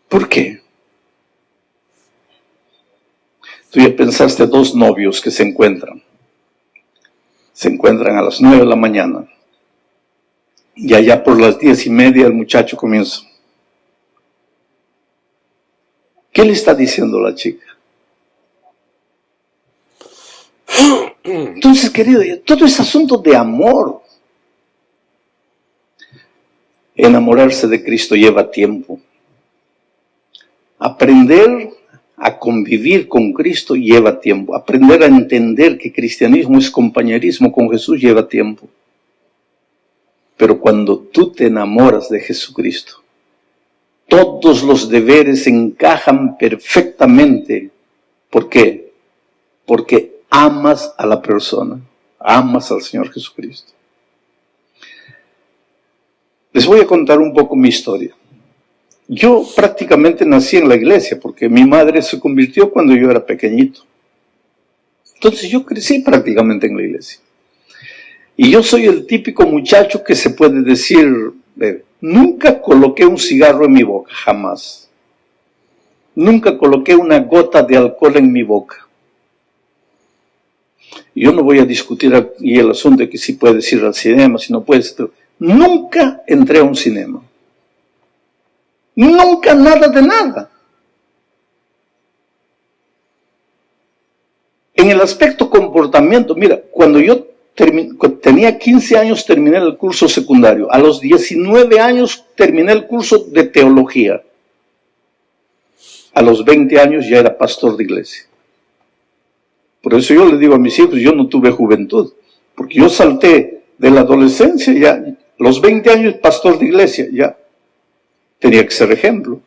¿Por qué? Tú ya pensaste 2 novios que se encuentran. Se encuentran a las 9 de la mañana. Y allá por las 10:30 el muchacho comienza. ¿Qué le está diciendo la chica? Entonces, querido, todo es asunto de amor. Enamorarse de Cristo lleva tiempo. Aprender a convivir con Cristo lleva tiempo. Aprender a entender que cristianismo es compañerismo con Jesús lleva tiempo. Pero cuando tú te enamoras de Jesucristo, todos los deberes encajan perfectamente. ¿Por qué? Porque amas a la persona, amas al Señor Jesucristo. Les voy a contar un poco mi historia. Yo prácticamente nací en la iglesia porque mi madre se convirtió cuando yo era pequeñito. Entonces yo crecí prácticamente en la iglesia. Y yo soy el típico muchacho que se puede decir, nunca coloqué un cigarro en mi boca, jamás. Nunca coloqué una gota de alcohol en mi boca. Yo no voy a discutir aquí el asunto de que si puedes ir al cinema, si no puedes. Nunca entré a un cinema. Nunca nada de nada. En el aspecto comportamiento, mira, cuando yo tenía 15 años terminé el curso secundario. A los 19 años terminé el curso de teología. A los 20 años ya era pastor de iglesia. Por eso yo le digo a mis hijos, yo no tuve juventud. Porque yo salté de la adolescencia, ya los 20 años pastor de iglesia, ya tenía que ser ejemplo.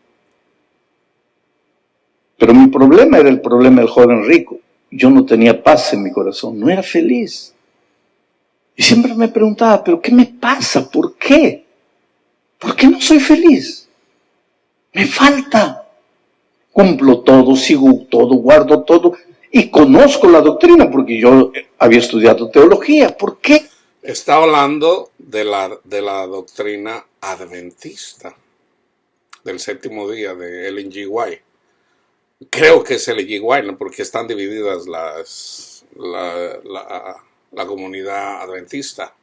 Pero mi problema era el problema del joven rico. Yo no tenía paz en mi corazón, no era feliz. Y siempre me preguntaba, ¿pero qué me pasa? ¿Por qué? ¿Por qué no soy feliz? Me falta. Cumplo todo, sigo todo, guardo todo y conozco la doctrina porque yo había estudiado teología. ¿Por qué? Está hablando de la doctrina adventista, del séptimo día de Ellen G. White. Creo que es Ellen G. White, ¿no? Porque están divididas la comunidad adventista.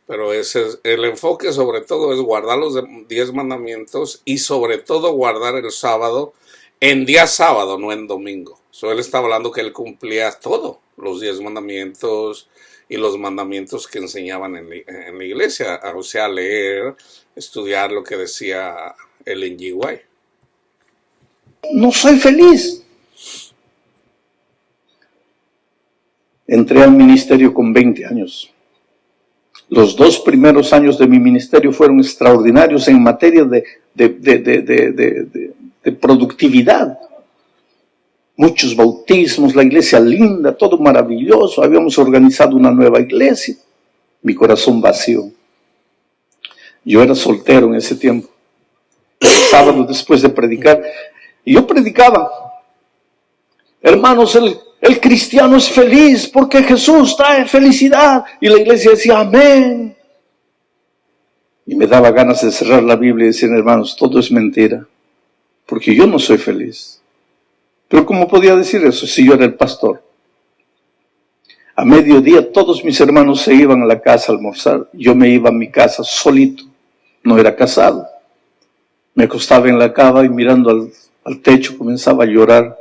Pero el enfoque sobre todo es guardar los 10 mandamientos y sobre todo guardar el sábado en día sábado, no en domingo. Él está hablando que él cumplía todo, los 10 mandamientos y los mandamientos que enseñaban en la iglesia. O sea, leer, estudiar lo que decía Ellen G. White. No soy feliz. Entré al ministerio con 20 años. Los 2 primeros años de mi ministerio fueron extraordinarios en materia de productividad. Muchos bautismos, la iglesia linda, todo maravilloso. Habíamos organizado una nueva iglesia. Mi corazón vacío. Yo era soltero en ese tiempo. El sábado después de predicar, y yo predicaba. Hermanos, el cristiano es feliz porque Jesús trae felicidad. Y la iglesia decía, amén. Y me daba ganas de cerrar la Biblia y decir, hermanos, todo es mentira. Porque yo no soy feliz. Pero ¿cómo podía decir eso si yo era el pastor? A mediodía todos mis hermanos se iban a la casa a almorzar. Yo me iba a mi casa solito. No era casado. Me acostaba en la cama y mirando al techo comenzaba a llorar.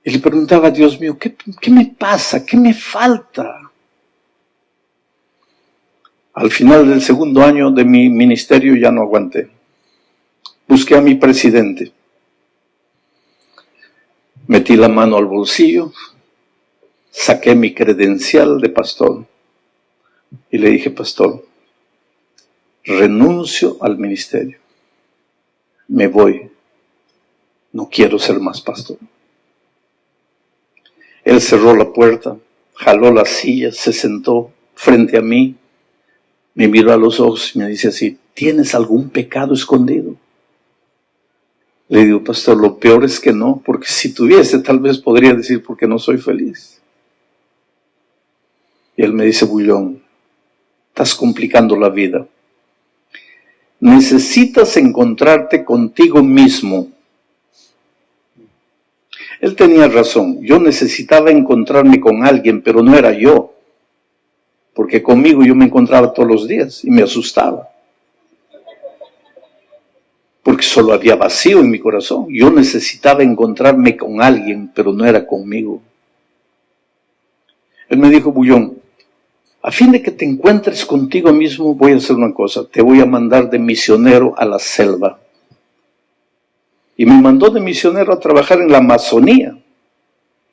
Y le preguntaba a Dios mío, ¿qué me pasa? ¿Qué me falta? Al final del segundo año de mi ministerio ya no aguanté. Busqué a mi presidente. Metí la mano al bolsillo, saqué mi credencial de pastor y le dije, pastor, renuncio al ministerio. Me voy. No quiero ser más pastor. Él cerró la puerta, jaló la silla, se sentó frente a mí, me miró a los ojos y me dice así, ¿tienes algún pecado escondido? Le digo, pastor, lo peor es que no, porque si tuviese tal vez podría decir porque no soy feliz. Y él me dice, Bullón, estás complicando la vida. Necesitas encontrarte contigo mismo. Él tenía razón, yo necesitaba encontrarme con alguien, pero no era yo. Porque conmigo yo me encontraba todos los días y me asustaba. Porque solo había vacío en mi corazón. Yo necesitaba encontrarme con alguien, pero no era conmigo. Él me dijo, Bullón, a fin de que te encuentres contigo mismo, voy a hacer una cosa. Te voy a mandar de misionero a la selva. Y me mandó de misionero a trabajar en la Amazonía,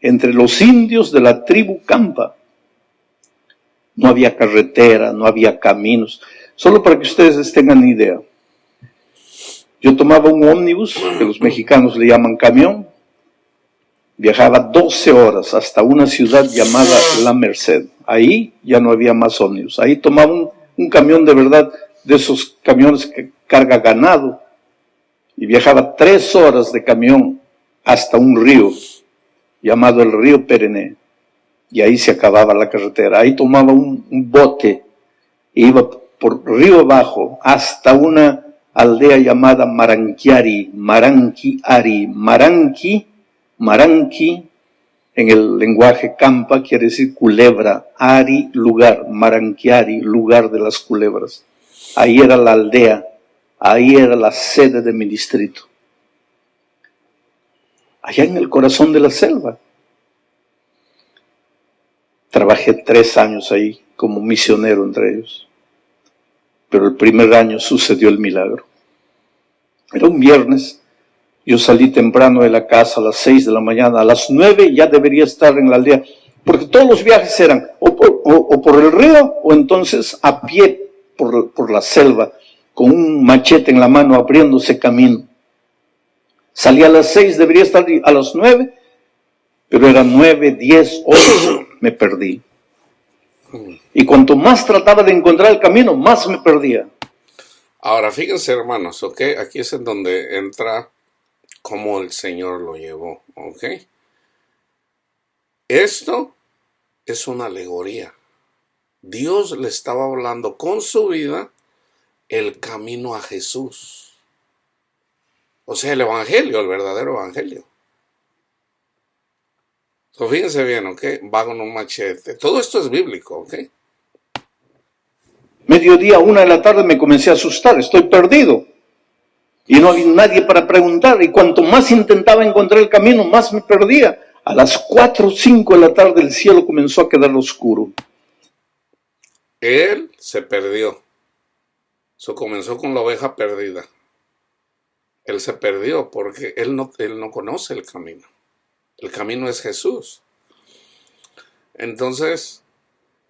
entre los indios de la tribu Campa. No había carretera, no había caminos. Solo para que ustedes tengan idea. Yo tomaba un ómnibus, que los mexicanos le llaman camión, viajaba 12 horas hasta una ciudad llamada La Merced. Ahí ya no había más ómnibus. Ahí tomaba un camión de verdad, de esos camiones que carga ganado, y viajaba 3 horas de camión hasta un río, llamado el río Perené. Y ahí se acababa la carretera. Ahí tomaba un bote, e iba por río abajo hasta una aldea llamada Maranquiari, Maranqui, en el lenguaje campa quiere decir culebra, Ari, lugar, Maranquiari, lugar de las culebras. Ahí era la aldea, ahí era la sede de mi distrito. Allá en el corazón de la selva. Trabajé 3 años ahí como misionero entre ellos. Pero el primer año sucedió el milagro. Era un viernes, yo salí temprano de la casa a las 6 de la mañana, a las 9 ya debería estar en la aldea, porque todos los viajes eran o por el río o entonces a pie por la selva, con un machete en la mano abriéndose camino. Salí a las 6, debería estar a las 9, pero eran 9, 10, 11, me perdí. Y cuanto más trataba de encontrar el camino, más me perdía. Ahora, fíjense, hermanos, ¿ok? Aquí es en donde entra cómo el Señor lo llevó, ¿ok? Esto es una alegoría. Dios le estaba hablando con su vida el camino a Jesús. O sea, el evangelio, el verdadero evangelio. So, fíjense bien, ¿ok? Va con un machete. Todo esto es bíblico, ¿ok? Mediodía, 1 de la tarde me comencé a asustar, estoy perdido. Y no había nadie para preguntar, y cuanto más intentaba encontrar el camino, más me perdía. A las 4 o 5 de la tarde el cielo comenzó a quedar oscuro. Él se perdió. Eso comenzó con la oveja perdida. Él se perdió porque él no conoce el camino. El camino es Jesús. Entonces,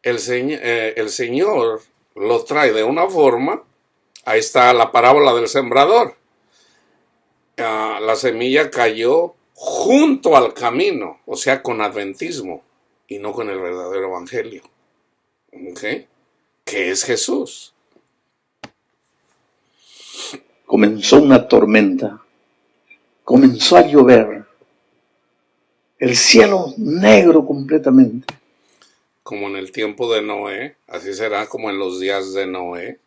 el Señor lo trae de una forma. Ahí está la parábola del sembrador. La semilla cayó junto al camino, o sea, con adventismo, y no con el verdadero evangelio. ¿Ok? Que es Jesús. Comenzó una tormenta. Comenzó a llover. El cielo negro completamente. Como en el tiempo de Noé, así será como en los días de Noé.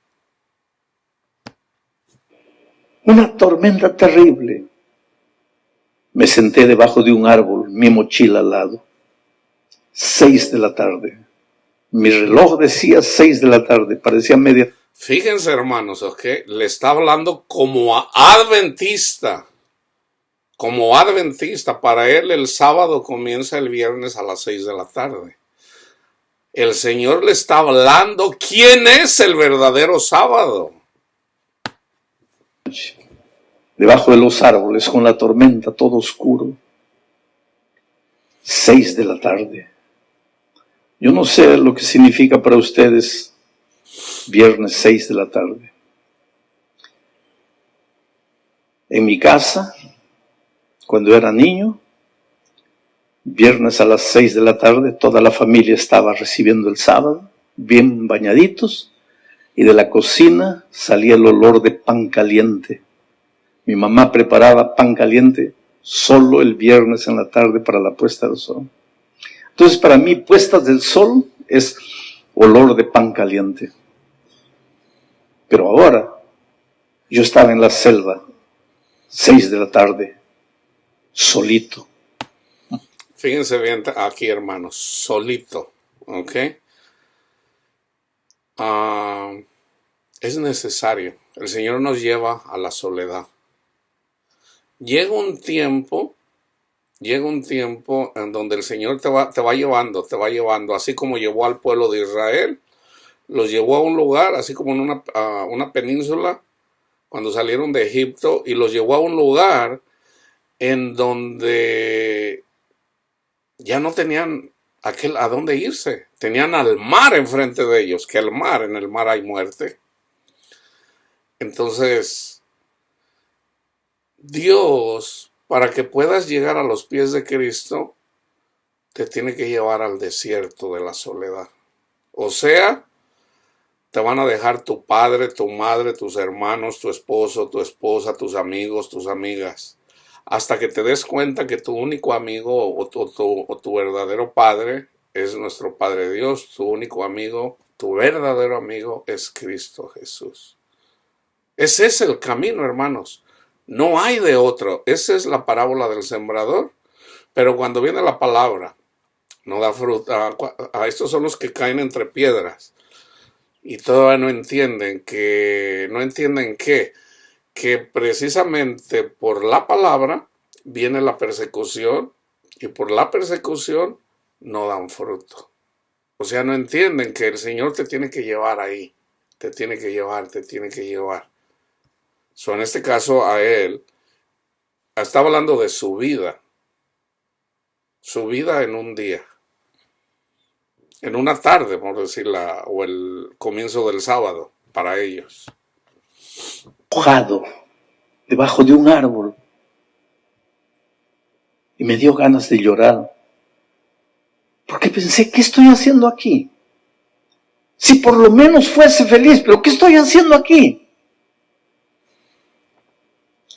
Una tormenta terrible. Me senté debajo de un árbol, mi mochila al lado. 6 de la tarde. Mi reloj decía 6 de la tarde, parecía media. Fíjense, hermanos, ¿ok? Le está hablando como adventista. Como adventista. Para él el sábado comienza el viernes a las 6 de la tarde. El Señor le está hablando quién es el verdadero sábado. Debajo de los árboles, con la tormenta, todo oscuro. 6 de la tarde. Yo no sé lo que significa para ustedes viernes 6 de la tarde. En mi casa, cuando era niño, viernes a las 6 de la tarde, toda la familia estaba recibiendo el sábado, bien bañaditos, y de la cocina salía el olor de pan caliente. Mi mamá preparaba pan caliente solo el viernes en la tarde para la puesta del sol. Entonces, para mí, puestas del sol es olor de pan caliente. Pero ahora, yo estaba en la selva, 6 de la tarde, solito. Fíjense bien aquí, hermanos, solito, ¿ok? Es necesario. El Señor nos lleva a la soledad. Llega un tiempo en donde el Señor te va llevando, así como llevó al pueblo de Israel, los llevó a un lugar, así como en una península, cuando salieron de Egipto, y los llevó a un lugar en donde ya no tenían a dónde irse. Tenían al mar enfrente de ellos, que en el mar hay muerte. Entonces, Dios, para que puedas llegar a los pies de Cristo, te tiene que llevar al desierto de la soledad. O sea, te van a dejar tu padre, tu madre, tus hermanos, tu esposo, tu esposa, tus amigos, tus amigas, hasta que te des cuenta que tu único amigo o tu verdadero padre es nuestro Padre Dios. Tu único amigo, tu verdadero amigo es Cristo Jesús. Ese es el camino, hermanos. No hay de otro. Esa es la parábola del sembrador. Pero cuando viene la palabra, no da fruta. A estos son los que caen entre piedras. Y todavía no entienden que precisamente por la palabra viene la persecución, y por la persecución no dan fruto. O sea, no entienden que el Señor te tiene que llevar ahí, te tiene que llevar. En este caso a él, estaba hablando de su vida en un día, en una tarde, por decirla, o el comienzo del sábado para ellos. Mojado, debajo de un árbol. Y me dio ganas de llorar. Porque pensé, ¿qué estoy haciendo aquí? Si por lo menos fuese feliz, pero ¿qué estoy haciendo aquí?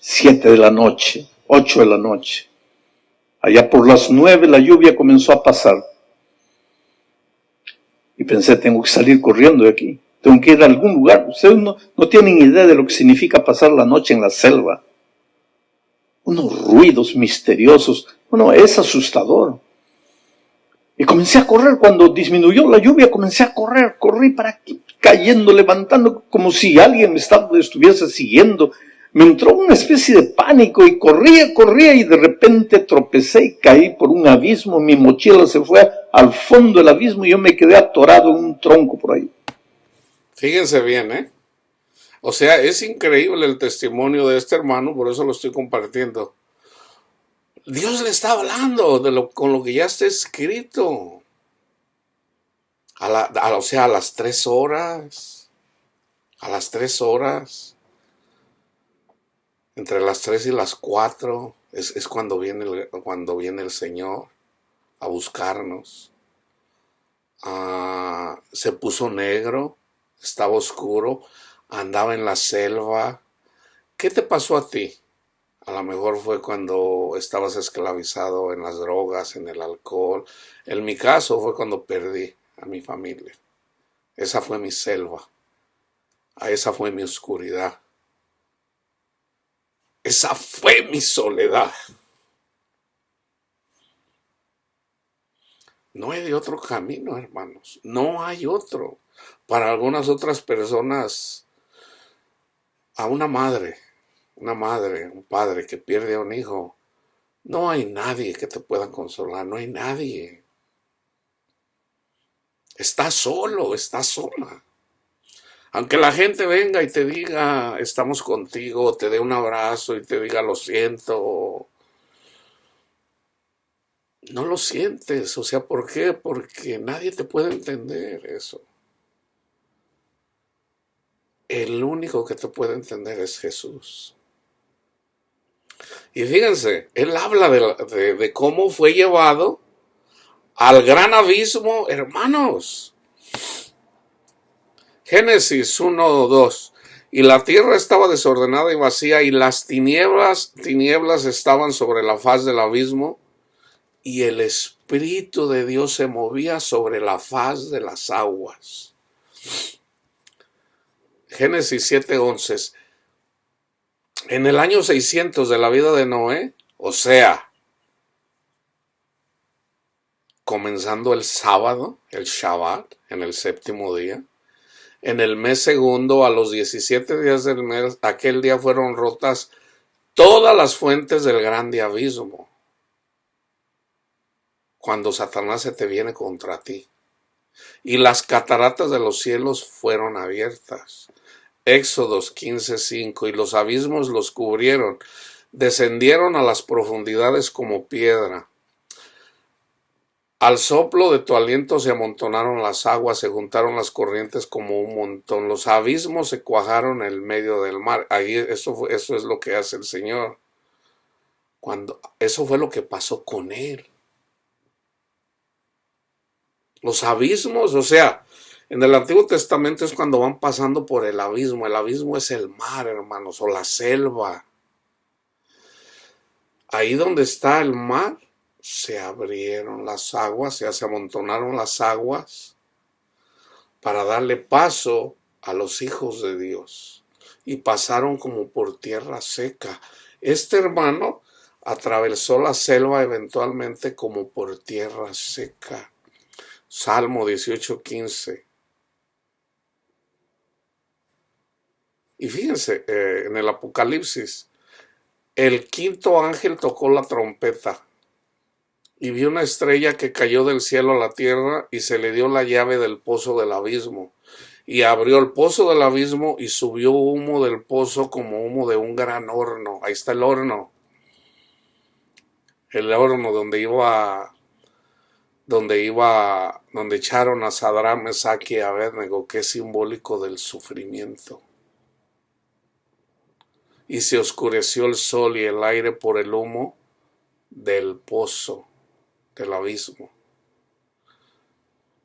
7 de la noche, 8 de la noche. Allá por las 9 la lluvia comenzó a pasar. Y pensé, tengo que salir corriendo de aquí. Tengo que ir a algún lugar. Ustedes no tienen idea de lo que significa pasar la noche en la selva. Unos ruidos misteriosos. Bueno, es asustador. Y comencé a correr. Cuando disminuyó la lluvia, comencé a correr. Corrí para aquí, cayendo, levantando, como si alguien me estuviese siguiendo. Me entró una especie de pánico y corría y de repente tropecé y caí por un abismo. Mi mochila se fue al fondo del abismo y yo me quedé atorado en un tronco por ahí. Fíjense bien, ¿eh? O sea, es increíble el testimonio de este hermano, por eso lo estoy compartiendo. Dios le está hablando con lo que ya está escrito. O sea, a las 3 horas. A las 3 horas. Entre las 3 y las 4 es cuando viene el Señor a buscarnos. Se puso negro, estaba oscuro, andaba en la selva. ¿Qué te pasó a ti? A lo mejor fue cuando estabas esclavizado en las drogas, en el alcohol. En mi caso fue cuando perdí a mi familia. Esa fue mi selva. Esa fue mi oscuridad. Esa fue mi soledad. No hay de otro camino, hermanos. No hay otro. Para algunas otras personas, a una madre, un padre que pierde a un hijo, no hay nadie que te pueda consolar, no hay nadie. Estás solo, estás sola. Aunque la gente venga y te diga, estamos contigo, te dé un abrazo y te diga, lo siento, no lo sientes. O sea, ¿por qué? Porque nadie te puede entender eso. El único que te puede entender es Jesús. Y fíjense, él habla de cómo fue llevado al gran abismo, hermanos. Génesis 1:2. Y la tierra estaba desordenada y vacía, y las tinieblas estaban sobre la faz del abismo, y el Espíritu de Dios se movía sobre la faz de las aguas. Génesis 7:11. En el año 600 de la vida de Noé, o sea, comenzando el sábado, el Shabbat, en el séptimo día, en el mes segundo, a los 17 días del mes, aquel día fueron rotas todas las fuentes del grande abismo. Cuando Satanás se te viene contra ti. Y las cataratas de los cielos fueron abiertas. Éxodos 15:5. Y los abismos los cubrieron. Descendieron a las profundidades como piedra. Al soplo de tu aliento se amontonaron las aguas, se juntaron las corrientes como un montón. Los abismos se cuajaron en el medio del mar. Ahí eso es lo que hace el Señor. Eso fue lo que pasó con Él. Los abismos, o sea, en el Antiguo Testamento es cuando van pasando por el abismo. El abismo es el mar, hermanos, o la selva. Ahí donde está el mar, se abrieron las aguas, se amontonaron las aguas para darle paso a los hijos de Dios. Y pasaron como por tierra seca. Este hermano atravesó la selva eventualmente como por tierra seca. Salmo 18:15. Y fíjense, en el Apocalipsis, el quinto ángel tocó la trompeta y vio una estrella que cayó del cielo a la tierra y se le dio la llave del pozo del abismo. Y abrió el pozo del abismo y subió humo del pozo como humo de un gran horno. Ahí está el horno. El horno donde echaron a Sadrach, Mesach y Abednego, que es simbólico del sufrimiento. Y se oscureció el sol y el aire por el humo del pozo, del abismo.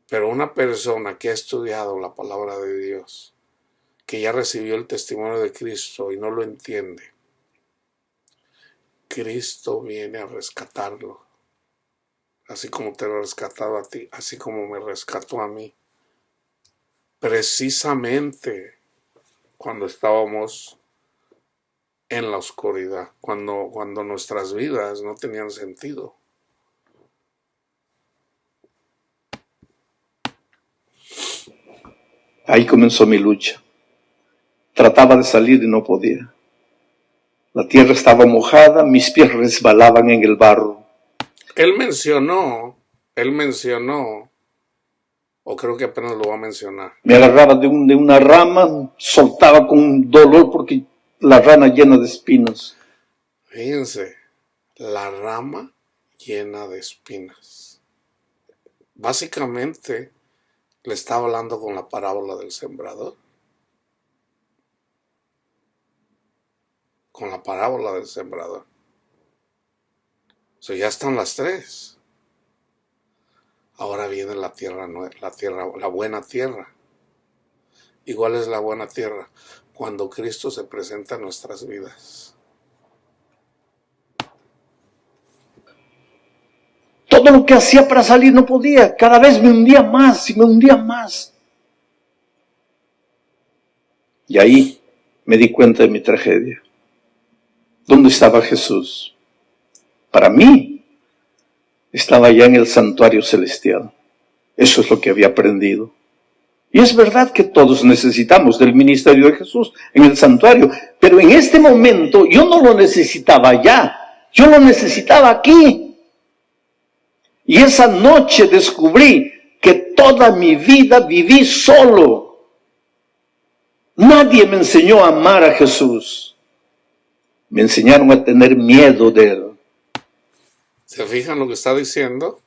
Pero una persona que ha estudiado la palabra de Dios, que ya recibió el testimonio de Cristo y no lo entiende, Cristo viene a rescatarlo. Así como te lo ha rescatado a ti, así como me rescató a mí. Precisamente cuando estábamos en la oscuridad, cuando nuestras vidas no tenían sentido. Ahí comenzó mi lucha. Trataba de salir y no podía. La tierra estaba mojada, mis pies resbalaban en el barro. Él mencionó, o creo que apenas lo va a mencionar. Me agarraba de una rama, soltaba con dolor porque la rama llena de espinas. Fíjense, la rama llena de espinas. Básicamente le estaba hablando con la parábola del sembrador. Con la parábola del sembrador. O sea, ya están las tres. Ahora viene la tierra, la buena tierra. Igual es la buena tierra cuando Cristo se presenta en nuestras vidas. Todo lo que hacía para salir no podía. Cada vez me hundía más y me hundía más. Y ahí me di cuenta de mi tragedia. ¿Dónde estaba Jesús? Para mí, estaba ya en el santuario celestial. Eso es lo que había aprendido. Y es verdad que todos necesitamos del ministerio de Jesús en el santuario, pero en este momento yo no lo necesitaba allá, yo lo necesitaba aquí. Y esa noche descubrí que toda mi vida viví solo. Nadie me enseñó a amar a Jesús. Me enseñaron a tener miedo de Él. ¿Se fijan lo que está diciendo?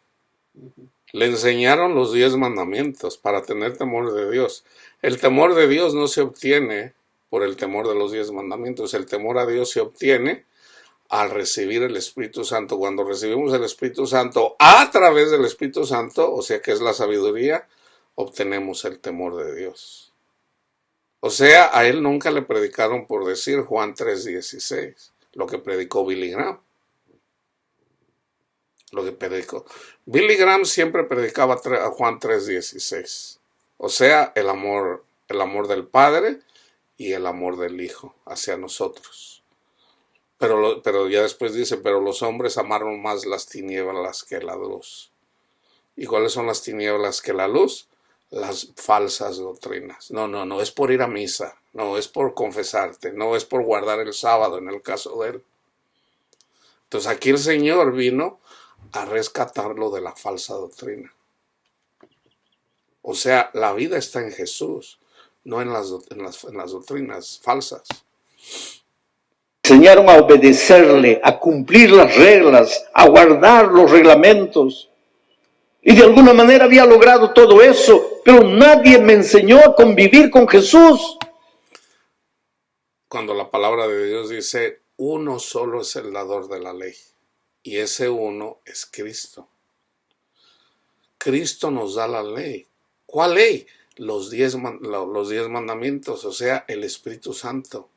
Le enseñaron los 10 mandamientos para tener temor de Dios. El temor de Dios no se obtiene por el temor de los 10 mandamientos. El temor a Dios se obtiene al recibir el Espíritu Santo. Cuando recibimos el Espíritu Santo a través del Espíritu Santo, o sea que es la sabiduría, obtenemos el temor de Dios. O sea, a él nunca le predicaron por decir Juan 3:16, lo que predicó Billy Graham. Lo que predicó. Billy Graham siempre predicaba a Juan 3:16. O sea, el amor del Padre y el amor del Hijo hacia nosotros. Pero ya después dice, pero los hombres amaron más las tinieblas que la luz. ¿Y cuáles son las tinieblas que la luz? Las falsas doctrinas. No es por ir a misa, no es por confesarte, no es por guardar el sábado en el caso de él. Entonces aquí el Señor vino a rescatarlo de la falsa doctrina. O sea, la vida está en Jesús, no en las doctrinas falsas. Enseñaron a obedecerle, a cumplir las reglas, a guardar los reglamentos. Y de alguna manera había logrado todo eso, pero nadie me enseñó a convivir con Jesús. Cuando la palabra de Dios dice, uno solo es el dador de la ley, y ese uno es Cristo. Cristo nos da la ley. ¿Cuál ley? Los 10 mandamientos, o sea, el Espíritu Santo,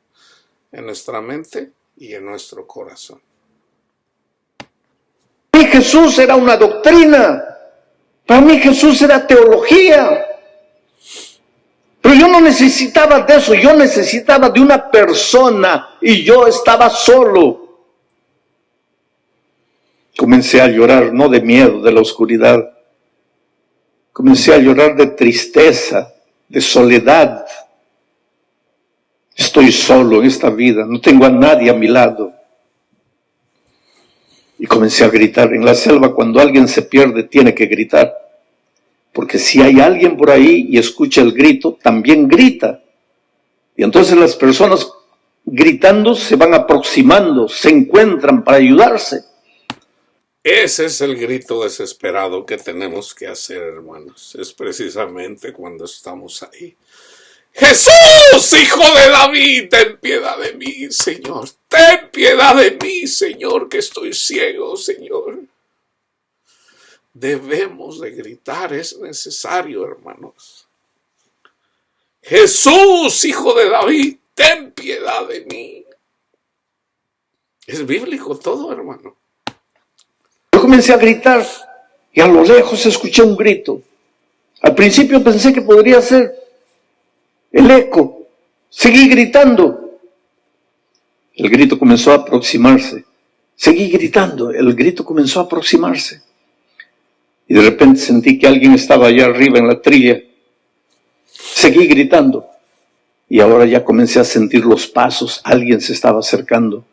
en nuestra mente y en nuestro corazón. Para mí Jesús era una doctrina. Para mí Jesús era teología. Pero yo no necesitaba de eso, yo necesitaba de una persona y yo estaba solo. Comencé a llorar, no de miedo, de la oscuridad. Comencé a llorar de tristeza, de soledad. Estoy solo en esta vida, no tengo a nadie a mi lado. Y comencé a gritar. En la selva, cuando alguien se pierde, tiene que gritar. Porque si hay alguien por ahí y escucha el grito, también grita. Y entonces las personas gritando se van aproximando, se encuentran para ayudarse. Ese es el grito desesperado que tenemos que hacer, hermanos. Es precisamente cuando estamos ahí. Jesús, hijo de David, ten piedad de mí, Señor. Ten piedad de mí, Señor, que estoy ciego, Señor. Debemos de gritar, es necesario, hermanos. Jesús, hijo de David, ten piedad de mí. Es bíblico todo, hermano. Yo comencé a gritar y a lo lejos escuché un grito. Al principio pensé que podría ser el eco. Seguí gritando. El grito comenzó a aproximarse. Seguí gritando. El grito comenzó a aproximarse. Y de repente sentí que alguien estaba allá arriba en la trilla. Seguí gritando. Y ahora ya comencé a sentir los pasos. Alguien se estaba acercando.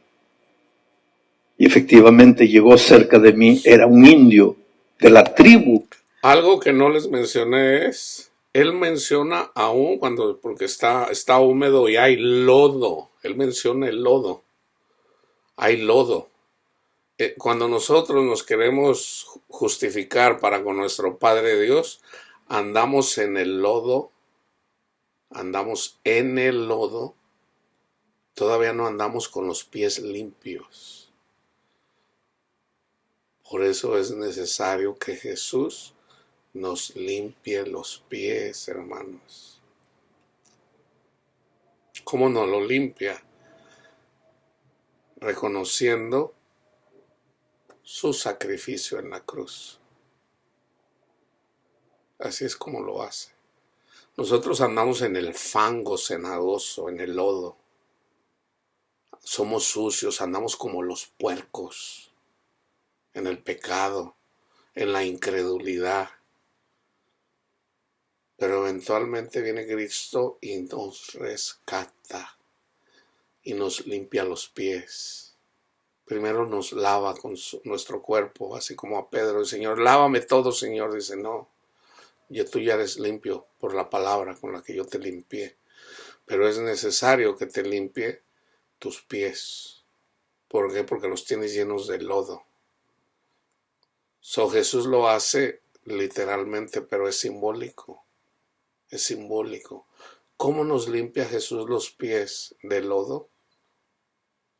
Y efectivamente llegó cerca de mí. Era un indio de la tribu. Algo que no les mencioné es, él menciona aún porque está húmedo y hay lodo. Él menciona el lodo. Hay lodo. Cuando nosotros nos queremos justificar para con nuestro Padre Dios, andamos en el lodo, todavía no andamos con los pies limpios. Por eso es necesario que Jesús nos limpie los pies, hermanos. ¿Cómo nos lo limpia? Reconociendo su sacrificio en la cruz. Así es como lo hace. Nosotros andamos en el fango cenagoso, en el lodo. Somos sucios, andamos como los puercos, en el pecado. en la incredulidad. Pero eventualmente viene Cristo y nos rescata y nos limpia los pies. Primero nos lava con nuestro cuerpo, así como a Pedro. El Señor, lávame todo, Señor. Dice, no, tú ya eres limpio por la palabra con la que yo te limpié. Pero es necesario que te limpie tus pies. ¿Por qué? Porque los tienes llenos de lodo. Jesús lo hace literalmente, pero es simbólico. Es simbólico. ¿Cómo nos limpia Jesús los pies de lodo?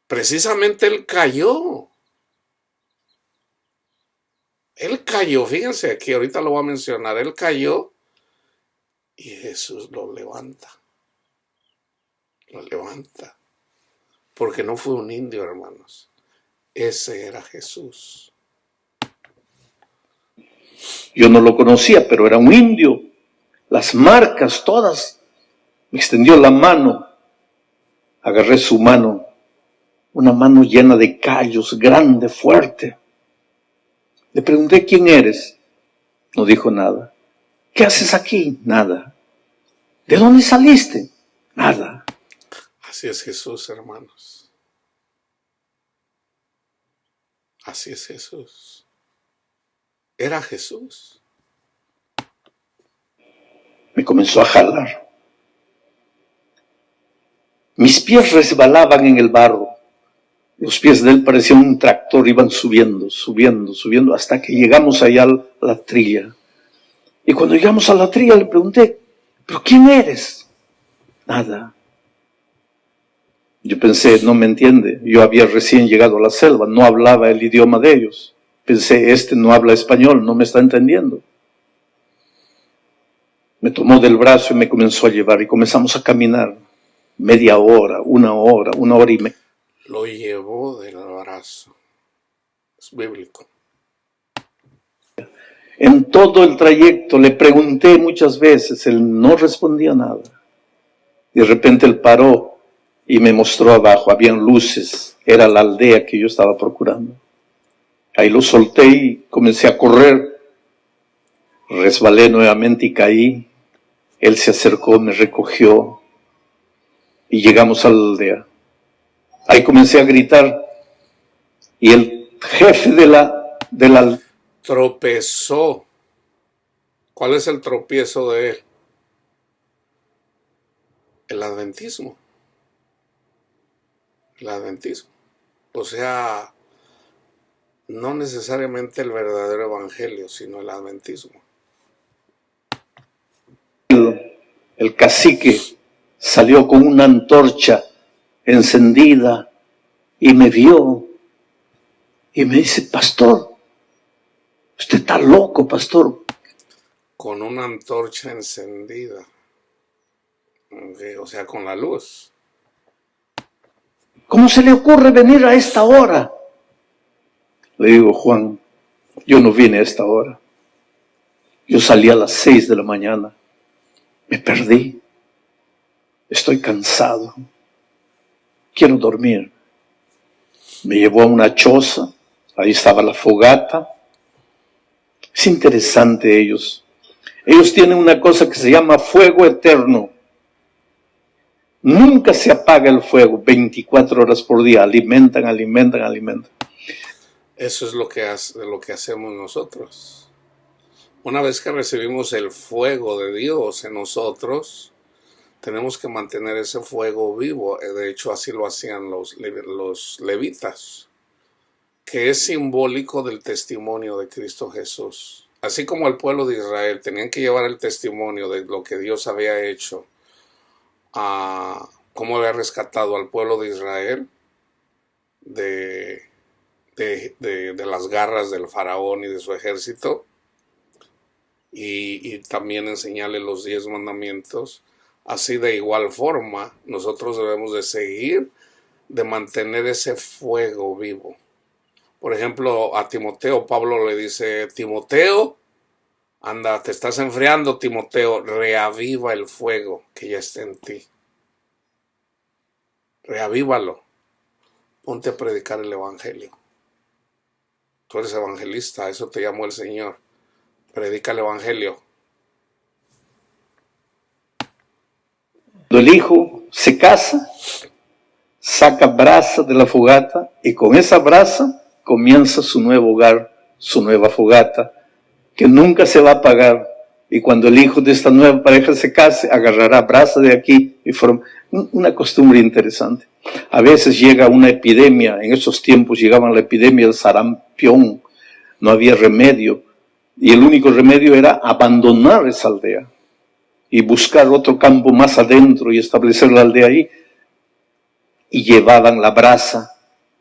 Precisamente Él cayó. Él cayó, fíjense aquí, ahorita lo voy a mencionar. Él cayó y Jesús lo levanta. Lo levanta. Porque no fue un indio, hermanos. Ese era Jesús. Yo no lo conocía, pero era un indio. Las marcas todas. Me extendió la mano. Agarré su mano. Una mano llena de callos, grande, fuerte. Le pregunté, ¿quién eres? No dijo nada. ¿Qué haces aquí? Nada. ¿De dónde saliste? Nada. Así es Jesús, hermanos. Así es Jesús. Era Jesús. Me comenzó a jalar. Mis pies resbalaban en el barro. Los pies de él parecían un tractor, iban subiendo, subiendo, subiendo, hasta que llegamos allá a la trilla. Y cuando llegamos a la trilla le pregunté, ¿pero quién eres? Nada. Yo pensé, no me entiende. Yo había recién llegado a la selva, no hablaba el idioma de ellos. Pensé, este no habla español, no me está entendiendo. Me tomó del brazo y me comenzó a llevar y comenzamos a caminar. Media hora, una hora y media. Lo llevó del brazo. Es bíblico. En todo el trayecto le pregunté muchas veces, él no respondía nada. De repente él paró y me mostró abajo, habían luces, era la aldea que yo estaba procurando. Ahí lo solté y comencé a correr. Resbalé nuevamente y caí. Él se acercó, me recogió y llegamos a la aldea. Ahí comencé a gritar y el jefe de la tropezó. ¿Cuál es el tropiezo de él? El adventismo. El adventismo. O sea, no necesariamente el verdadero evangelio, sino el adventismo. El cacique salió con una antorcha encendida y me vio y me dice, pastor, usted está loco, pastor. Con una antorcha encendida. Okay, o sea, con la luz. ¿Cómo se le ocurre venir a esta hora? Le digo, Juan, yo no vine a esta hora. Yo salí a las 6 de la mañana. Me perdí. Estoy cansado. Quiero dormir. Me llevó a una choza. Ahí estaba la fogata. Es interesante ellos. Ellos tienen una cosa que se llama fuego eterno. Nunca se apaga el fuego 24 horas por día. Alimentan. Eso es lo que hacemos nosotros. Una vez que recibimos el fuego de Dios en nosotros, tenemos que mantener ese fuego vivo. De hecho, así lo hacían los levitas, que es simbólico del testimonio de Cristo Jesús. Así como el pueblo de Israel tenían que llevar el testimonio de lo que Dios había hecho, cómo había rescatado al pueblo de Israel de las garras del faraón y de su ejército, y también enseñarle los 10 mandamientos. Así, de igual forma, nosotros debemos de seguir, de mantener ese fuego vivo. Por ejemplo, a Timoteo, Pablo le dice, Timoteo, anda, te estás enfriando, Timoteo, reaviva el fuego que ya está en ti. Reavívalo. Ponte a predicar el evangelio. Tú eres evangelista, eso te llamó el Señor. Predica el evangelio. Cuando el hijo se casa, saca brasa de la fogata y con esa brasa comienza su nuevo hogar, su nueva fogata, que nunca se va a apagar. Y cuando el hijo de esta nueva pareja se case, agarrará brasa de aquí y forma una costumbre interesante. A veces llega una epidemia, en esos tiempos llegaba la epidemia del sarampión, no había remedio, y el único remedio era abandonar esa aldea y buscar otro campo más adentro y establecer la aldea ahí. Y llevaban la brasa,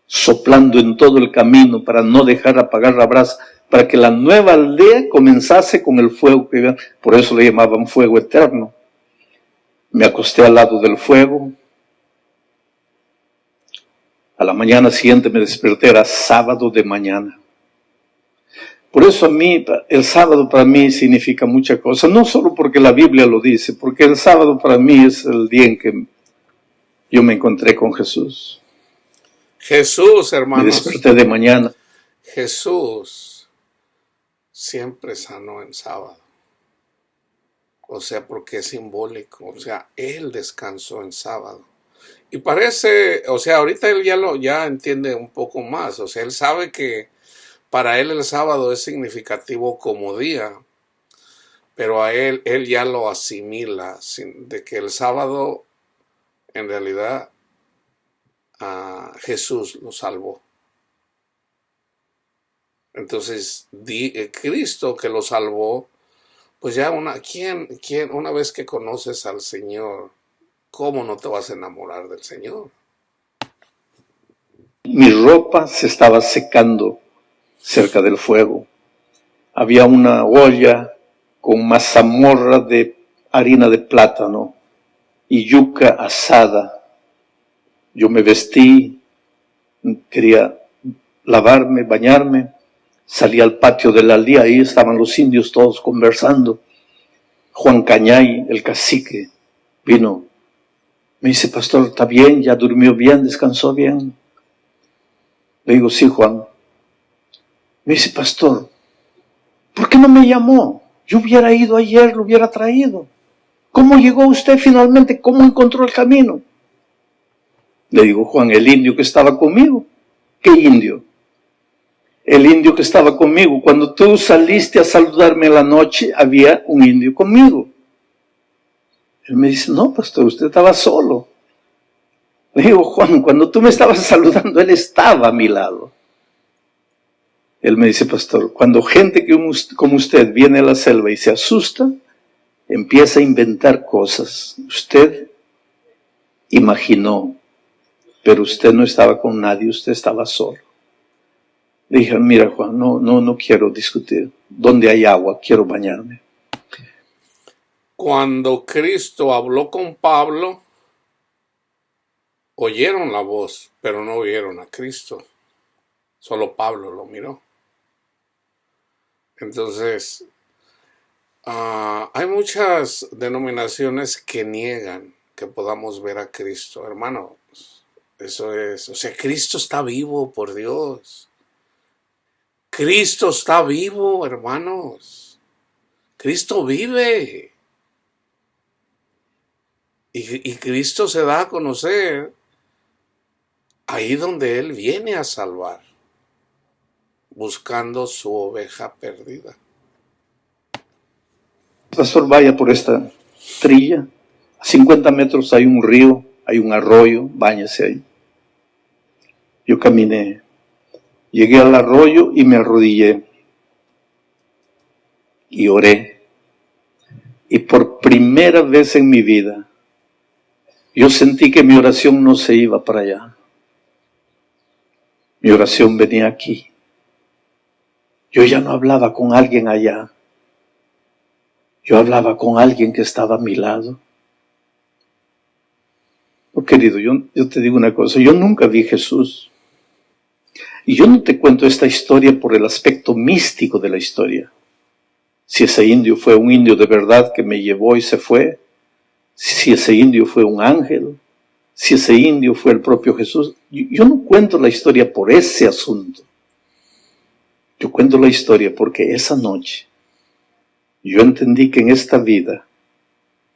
soplando en todo el camino para no dejar apagar la brasa, para que la nueva aldea comenzase con el fuego que había. Por eso le llamaban fuego eterno. Me acosté al lado del fuego. A la mañana siguiente me desperté, era sábado de mañana. Por eso a mí, el sábado para mí significa muchas cosas, no solo porque la Biblia lo dice, porque el sábado para mí es el día en que yo me encontré con Jesús. Jesús, hermanos. Me desperté de mañana. Jesús siempre sanó en sábado. O sea, porque es simbólico. O sea, Él descansó en sábado. Y parece, o sea, ahorita Él ya entiende un poco más. O sea, Él sabe que para Él el sábado es significativo como día. Pero a Él ya lo asimila. De que el sábado, en realidad, Jesús lo salvó. Entonces, Cristo que lo salvó, pues ya una vez que conoces al Señor, ¿cómo no te vas a enamorar del Señor? Mi ropa se estaba secando cerca del fuego. Había una olla con mazamorra de harina de plátano y yuca asada. Yo me vestí, quería lavarme, bañarme, salí al patio de la aldea, ahí estaban los indios todos conversando. Juan Cañay, el cacique, vino. Me dice, pastor, ¿está bien? ¿Ya durmió bien? ¿Descansó bien? Le digo, sí, Juan. Me dice, pastor, ¿por qué no me llamó? Yo hubiera ido ayer, lo hubiera traído. ¿Cómo llegó usted finalmente? ¿Cómo encontró el camino? Le digo, Juan, el indio que estaba conmigo. ¿Qué indio? El indio que estaba conmigo. Cuando tú saliste a saludarme en la noche, había un indio conmigo. Él me dice, no, pastor, usted estaba solo. Le digo, Juan, cuando tú me estabas saludando, él estaba a mi lado. Él me dice, pastor, cuando gente como usted viene a la selva y se asusta, empieza a inventar cosas. Usted imaginó, pero usted no estaba con nadie, usted estaba solo. Le dije, mira, Juan, no quiero discutir. Donde hay agua, quiero bañarme. Cuando Cristo habló con Pablo, oyeron la voz, pero no oyeron a Cristo. Solo Pablo lo miró. Entonces, hay muchas denominaciones que niegan que podamos ver a Cristo, hermanos. Eso es, o sea, Cristo está vivo, por Dios. Cristo está vivo, hermanos. Cristo vive. Y Cristo se da a conocer ahí donde Él viene a salvar, buscando su oveja perdida. Pastor, vaya por esta trilla. A 50 metros hay un río, hay un arroyo, báñese ahí. Yo caminé, llegué al arroyo y me arrodillé. Y oré. Y por primera vez en mi vida, yo sentí que mi oración no se iba para allá. Mi oración venía aquí. Yo ya no hablaba con alguien allá. Yo hablaba con alguien que estaba a mi lado. Oh, querido, yo te digo una cosa. Yo nunca vi a Jesús. Y yo no te cuento esta historia por el aspecto místico de la historia. Si ese indio fue un indio de verdad que me llevó y se fue. Si ese indio fue un ángel. Si ese indio fue el propio Jesús. Yo no cuento la historia por ese asunto. Yo cuento la historia porque esa noche yo entendí que en esta vida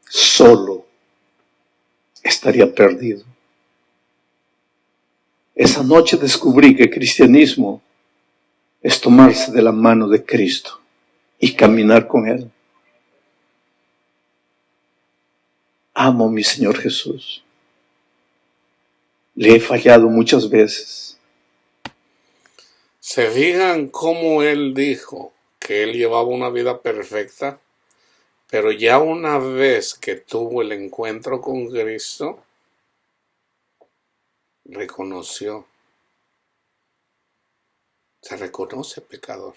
solo estaría perdido. Esa noche descubrí que el cristianismo es tomarse de la mano de Cristo y caminar con Él. Amo a mi Señor Jesús. Le he fallado muchas veces. ¿Se fijan cómo él dijo que él llevaba una vida perfecta? Pero ya una vez que tuvo el encuentro con Cristo, reconoció. Se reconoce pecador.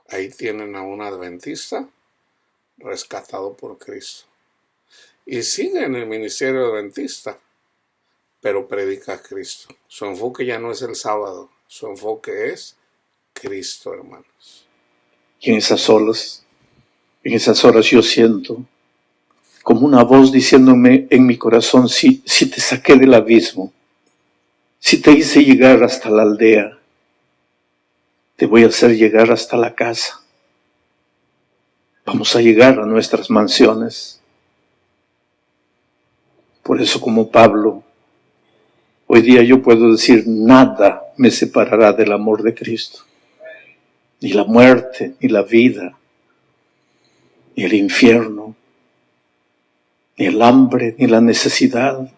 Ahí tienen a un adventista rescatado por Cristo. Y sigue en el ministerio adventista, pero predica a Cristo. Su enfoque ya no es el sábado, su enfoque es Cristo, hermanos. Y en esas horas yo siento como una voz diciéndome en mi corazón, si te saqué del abismo, si te hice llegar hasta la aldea, te voy a hacer llegar hasta la casa. Vamos a llegar a nuestras mansiones. Por eso, como Pablo, hoy día yo puedo decir, nada me separará del amor de Cristo. Ni la muerte, ni la vida, ni el infierno, ni el hambre, ni la necesidad.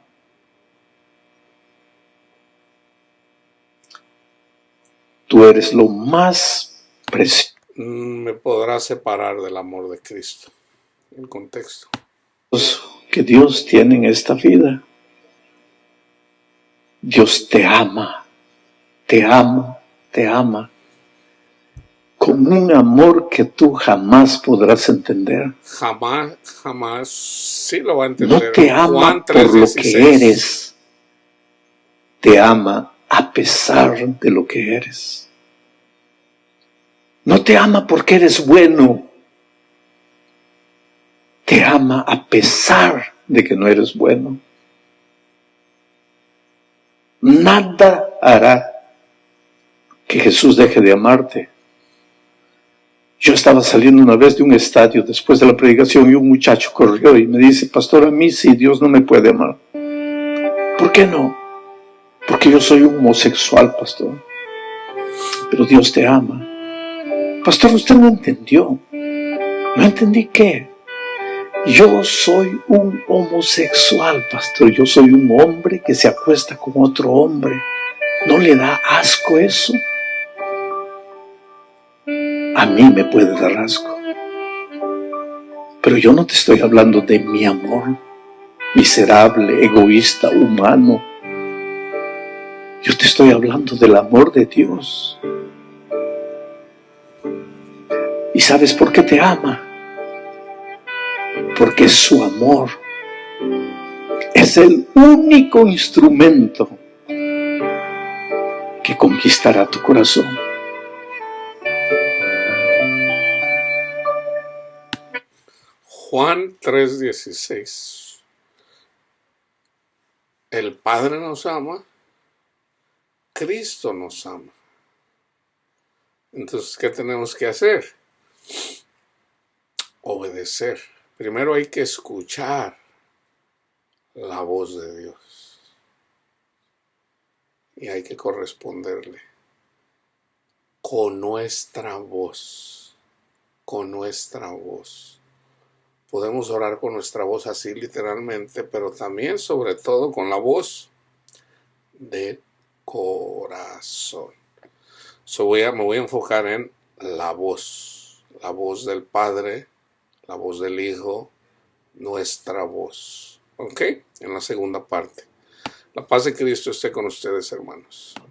Tú eres lo más precioso. Me podrá separar del amor de Cristo. El contexto Que Dios tiene en esta vida. Dios te ama, te ama, te ama, con un amor que tú jamás podrás entender. Jamás sí lo va a entender. No te ama por lo que eres, te ama a pesar de lo que eres. No te ama porque eres bueno, te ama a pesar de que no eres bueno. Nada hará que Jesús deje de amarte. Yo estaba saliendo una vez de un estadio después de la predicación y un muchacho corrió y me dice, pastor, a mí sí, Dios no me puede amar. ¿Por qué no? Porque yo soy un homosexual, pastor. Pero Dios te ama. Pastor, usted no entendió. No entendí qué. Yo soy un homosexual, pastor. Yo soy un hombre que se acuesta con otro hombre. ¿No le da asco eso? A mí me puede dar asco. Pero yo no te estoy hablando de mi amor miserable, egoísta, humano. Yo te estoy hablando del amor de Dios. ¿Y sabes por qué te ama? Porque su amor es el único instrumento que conquistará tu corazón. Juan 3:16. El Padre nos ama, Cristo nos ama. Entonces, ¿qué tenemos que hacer? Obedecer. Primero hay que escuchar la voz de Dios y hay que corresponderle con nuestra voz, con nuestra voz. Podemos orar con nuestra voz así literalmente, pero también sobre todo con la voz del corazón. Me voy a enfocar en la voz del Padre, la voz del Hijo, nuestra voz. ¿Ok? En la segunda parte. La paz de Cristo esté con ustedes, hermanos.